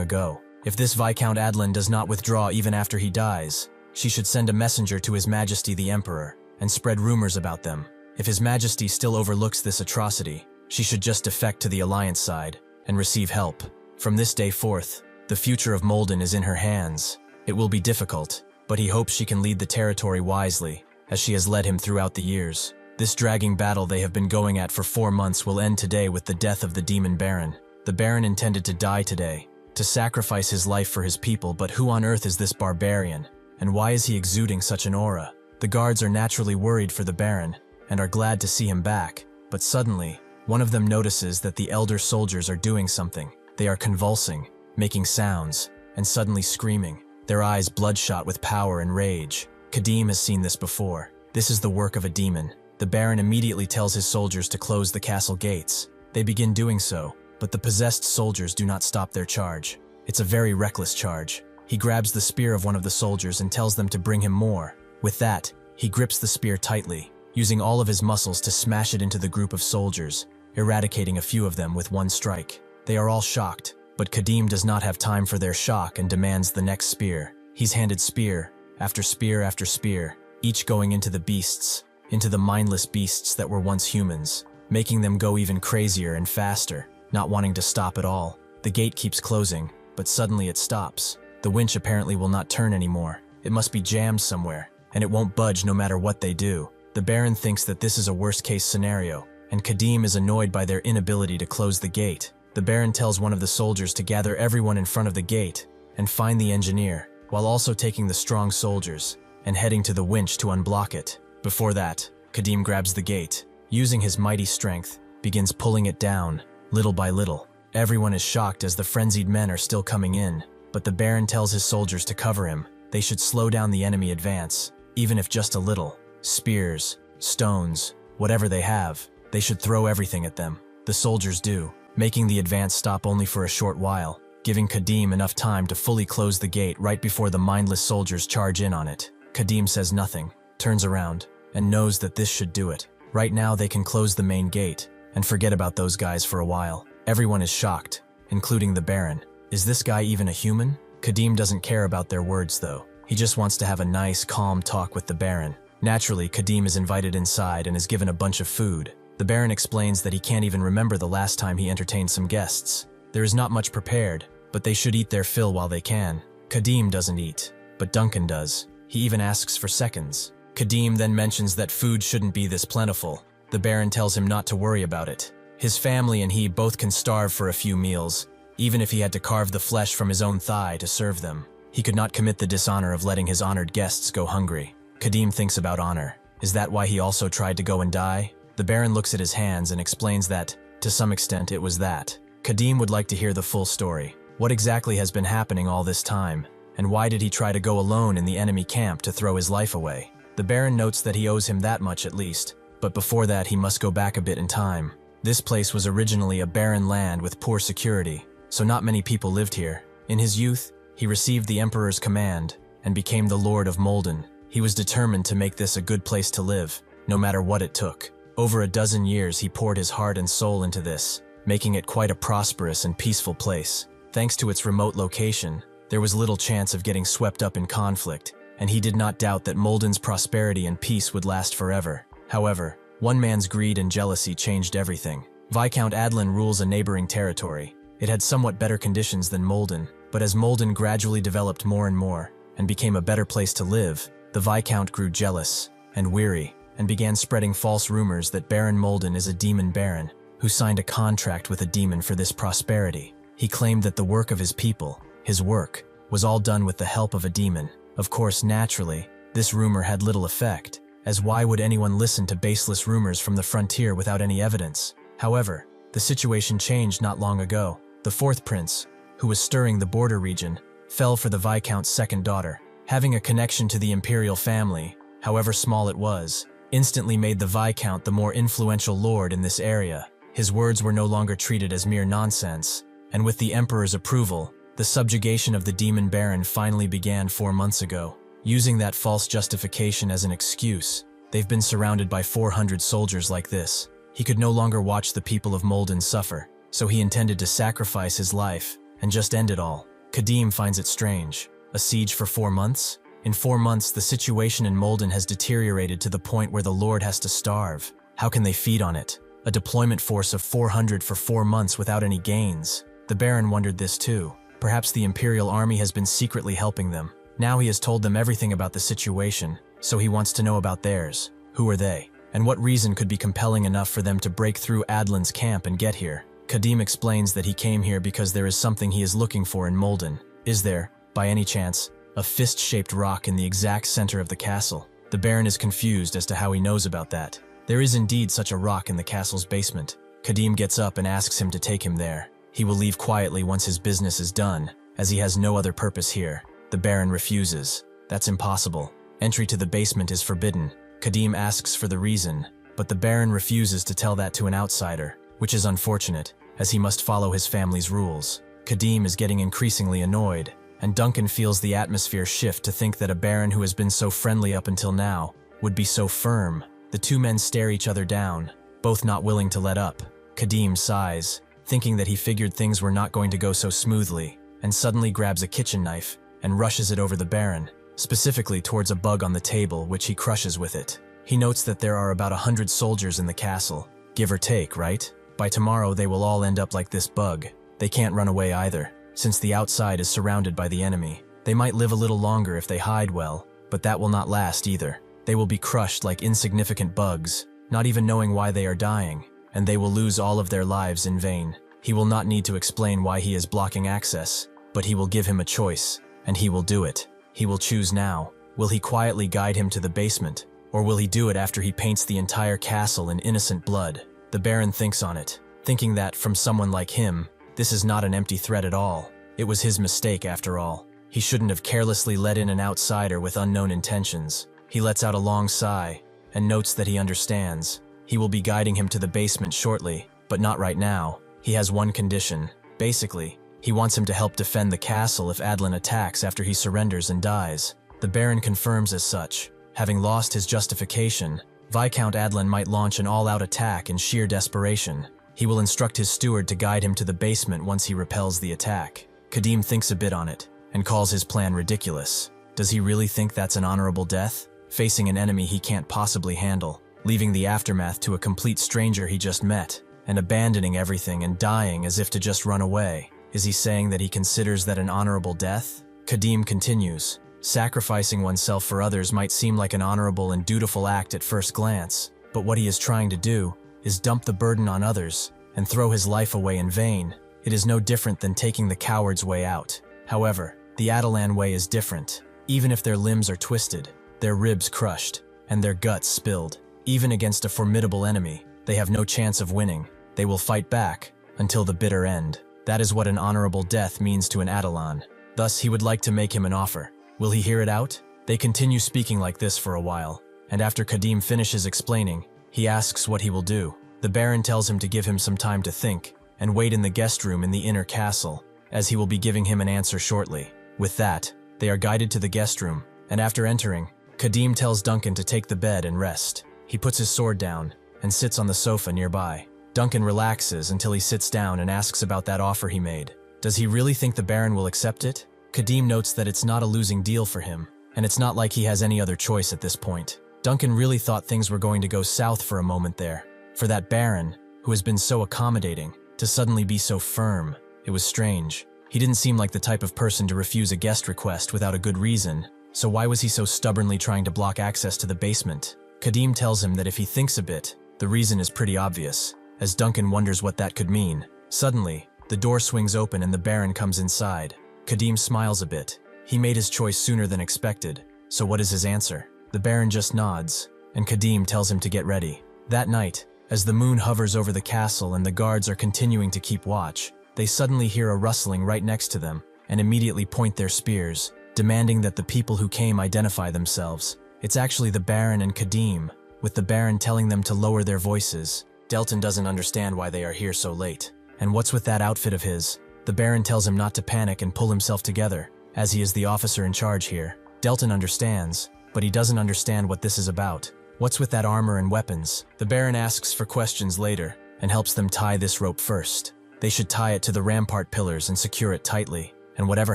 ago? If this Viscount Adlan does not withdraw even after he dies, she should send a messenger to His Majesty the Emperor and spread rumors about them. If His Majesty still overlooks this atrocity, she should just defect to the Alliance side and receive help. From this day forth, the future of Molden is in her hands. It will be difficult, but he hopes she can lead the territory wisely, as she has led him throughout the years. This dragging battle they have been going at for 4 months will end today with the death of the Demon Baron. The Baron intended to die today, to sacrifice his life for his people, but who on earth is this barbarian? And why is he exuding such an aura? The guards are naturally worried for the Baron, and are glad to see him back. But suddenly, one of them notices that the elder soldiers are doing something. They are convulsing, making sounds, and suddenly screaming, their eyes bloodshot with power and rage. Kadim has seen this before. This is the work of a demon. The Baron immediately tells his soldiers to close the castle gates. They begin doing so, but the possessed soldiers do not stop their charge. It's a very reckless charge. He grabs the spear of one of the soldiers and tells them to bring him more. With that, he grips the spear tightly, using all of his muscles to smash it into the group of soldiers, eradicating a few of them with one strike. They are all shocked, but Kadim does not have time for their shock and demands the next spear. He's handed spear after spear after spear, each going into the beasts, into the mindless beasts that were once humans, making them go even crazier and faster, not wanting to stop at all. The gate keeps closing, but suddenly it stops. The winch apparently will not turn anymore. It must be jammed somewhere, and it won't budge no matter what they do. The Baron thinks that this is a worst-case scenario, and Kadim is annoyed by their inability to close the gate. The Baron tells one of the soldiers to gather everyone in front of the gate and find the engineer, while also taking the strong soldiers and heading to the winch to unblock it. Before that, Kadim grabs the gate, using his mighty strength, begins pulling it down, little by little. Everyone is shocked as the frenzied men are still coming in, but the Baron tells his soldiers to cover him. They should slow down the enemy advance, even if just a little. Spears, stones, whatever they have, they should throw everything at them. The soldiers do, making the advance stop only for a short while, giving Kadim enough time to fully close the gate right before the mindless soldiers charge in on it. Kadim says nothing, turns around, and knows that this should do it. Right now they can close the main gate and forget about those guys for a while. Everyone is shocked, including the Baron. Is this guy even a human? Kadim doesn't care about their words though. He just wants to have a nice, calm talk with the Baron. Naturally, Kadim is invited inside and is given a bunch of food. The Baron explains that he can't even remember the last time he entertained some guests. There is not much prepared, but they should eat their fill while they can. Kadim doesn't eat, but Duncan does. He even asks for seconds. Kadim then mentions that food shouldn't be this plentiful. The Baron tells him not to worry about it. His family and he both can starve for a few meals, even if he had to carve the flesh from his own thigh to serve them. He could not commit the dishonor of letting his honored guests go hungry. Kadim thinks about honor. Is that why he also tried to go and die? The Baron looks at his hands and explains that, to some extent, it was that. Kadim would like to hear the full story. What exactly has been happening all this time? And why did he try to go alone in the enemy camp to throw his life away? The Baron notes that he owes him that much at least, but before that he must go back a bit in time. This place was originally a barren land with poor security, so not many people lived here. In his youth, he received the Emperor's command and became the Lord of Molden. He was determined to make this a good place to live, no matter what it took. Over a dozen years he poured his heart and soul into this, making it quite a prosperous and peaceful place. Thanks to its remote location, there was little chance of getting swept up in conflict, and he did not doubt that Molden's prosperity and peace would last forever. However, one man's greed and jealousy changed everything. Viscount Adlin rules a neighboring territory. It had somewhat better conditions than Molden, but as Molden gradually developed more and more, and became a better place to live, the Viscount grew jealous and weary, and began spreading false rumors that Baron Molden is a demon baron, who signed a contract with a demon for this prosperity. He claimed that the work of his people, his work, was all done with the help of a demon. Of course, naturally, this rumor had little effect, as why would anyone listen to baseless rumors from the frontier without any evidence? However, the situation changed not long ago. The fourth prince, who was stirring the border region, fell for the Viscount's second daughter. Having a connection to the imperial family, however small it was, instantly made the Viscount the more influential lord in this area. His words were no longer treated as mere nonsense, and with the Emperor's approval, the subjugation of the demon baron finally began 4 months ago. Using that false justification as an excuse, they've been surrounded by 400 soldiers like this. He could no longer watch the people of Molden suffer, so he intended to sacrifice his life and just end it all. Kadim finds it strange. A siege for 4 months? In 4 months, the situation in Molden has deteriorated to the point where the Lord has to starve. How can they feed on it? A deployment force of 400 for 4 months without any gains. The Baron wondered this too. Perhaps the Imperial Army has been secretly helping them. Now he has told them everything about the situation, so he wants to know about theirs. Who are they? And what reason could be compelling enough for them to break through Adlin's camp and get here? Kadim explains that he came here because there is something he is looking for in Molden. Is there, by any chance, a fist-shaped rock in the exact center of the castle? The Baron is confused as to how he knows about that. There is indeed such a rock in the castle's basement. Kadim gets up and asks him to take him there. He will leave quietly once his business is done, as he has no other purpose here. The Baron refuses. That's impossible. Entry to the basement is forbidden. Kadim asks for the reason, but the Baron refuses to tell that to an outsider, which is unfortunate, as he must follow his family's rules. Kadim is getting increasingly annoyed, and Duncan feels the atmosphere shift to think that a Baron who has been so friendly up until now would be so firm. The two men stare each other down, both not willing to let up. Kadim sighs, thinking that he figured things were not going to go so smoothly, and suddenly grabs a kitchen knife and rushes it over the Baron, specifically towards a bug on the table, which he crushes with it. He notes that there are about 100 soldiers in the castle, give or take, right? By tomorrow they will all end up like this bug. They can't run away either, since the outside is surrounded by the enemy. They might live a little longer if they hide well, but that will not last either. They will be crushed like insignificant bugs, not even knowing why they are dying, and they will lose all of their lives in vain. He will not need to explain why he is blocking access, but he will give him a choice, and he will do it. He will choose now. Will he quietly guide him to the basement, or will he do it after he paints the entire castle in innocent blood? The Baron thinks on it, thinking that, from someone like him, this is not an empty threat at all. It was his mistake after all. He shouldn't have carelessly let in an outsider with unknown intentions. He lets out a long sigh, and notes that he understands. He will be guiding him to the basement shortly, but not right now. He has one condition. Basically, he wants him to help defend the castle if Adlan attacks after he surrenders and dies. The Baron confirms as such. Having lost his justification, Viscount Adlan might launch an all-out attack in sheer desperation. He will instruct his steward to guide him to the basement once he repels the attack. Kadim thinks a bit on it, and calls his plan ridiculous. Does he really think that's an honorable death? Facing an enemy he can't possibly handle, leaving the aftermath to a complete stranger he just met, and abandoning everything and dying as if to just run away. Is he saying that he considers that an honorable death? Kadim continues. Sacrificing oneself for others might seem like an honorable and dutiful act at first glance, but what he is trying to do is dump the burden on others and throw his life away in vain. It is no different than taking the coward's way out. However, the Atalan way is different. Even if their limbs are twisted, their ribs crushed, and their guts spilled, even against a formidable enemy, they have no chance of winning. They will fight back until the bitter end. That is what an honorable death means to an Atalan. Thus, he would like to make him an offer. Will he hear it out? They continue speaking like this for a while, and after Kadim finishes explaining, he asks what he will do. The Baron tells him to give him some time to think, and wait in the guest room in the inner castle, as he will be giving him an answer shortly. With that, they are guided to the guest room, and after entering, Kadim tells Duncan to take the bed and rest. He puts his sword down, and sits on the sofa nearby. Duncan relaxes until he sits down and asks about that offer he made. Does he really think the Baron will accept it? Kadim notes that it's not a losing deal for him, and it's not like he has any other choice at this point. Duncan really thought things were going to go south for a moment there. For that Baron, who has been so accommodating, to suddenly be so firm, it was strange. He didn't seem like the type of person to refuse a guest request without a good reason, so why was he so stubbornly trying to block access to the basement? Kadim tells him that if he thinks a bit, the reason is pretty obvious, as Duncan wonders what that could mean. Suddenly, the door swings open and the Baron comes inside. Kadim smiles a bit. He made his choice sooner than expected, so what is his answer? The Baron just nods, and Kadim tells him to get ready. That night, as the moon hovers over the castle and the guards are continuing to keep watch, they suddenly hear a rustling right next to them and immediately point their spears, demanding that the people who came identify themselves. It's actually the Baron and Kadim, with the Baron telling them to lower their voices. Delton doesn't understand why they are here so late. And what's with that outfit of his? The Baron tells him not to panic and pull himself together, as he is the officer in charge here. Delton understands, but he doesn't understand what this is about. What's with that armor and weapons? The Baron asks for questions later, and helps them tie this rope first. They should tie it to the rampart pillars and secure it tightly, and whatever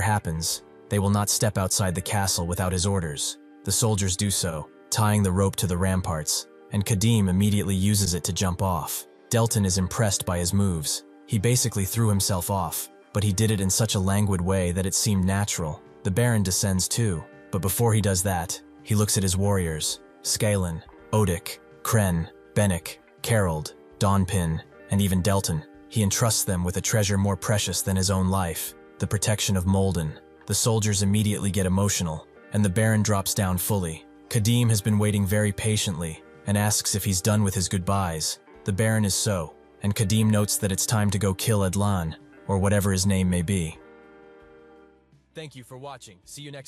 happens, they will not step outside the castle without his orders. The soldiers do so, tying the rope to the ramparts, and Kadim immediately uses it to jump off. Delton is impressed by his moves. He basically threw himself off, but he did it in such a languid way that it seemed natural. The Baron descends too, but before he does that, he looks at his warriors: Skalin, Odik, Kren, Bennick, Carold, Dawnpin, and even Delton. He entrusts them with a treasure more precious than his own life, the protection of Molden. The soldiers immediately get emotional, and the Baron drops down fully. Kadim has been waiting very patiently, and asks if he's done with his goodbyes. The Baron is so, and Kadim notes that it's time to go kill Adlan, or whatever his name may be. Thank you for watching. See you next time.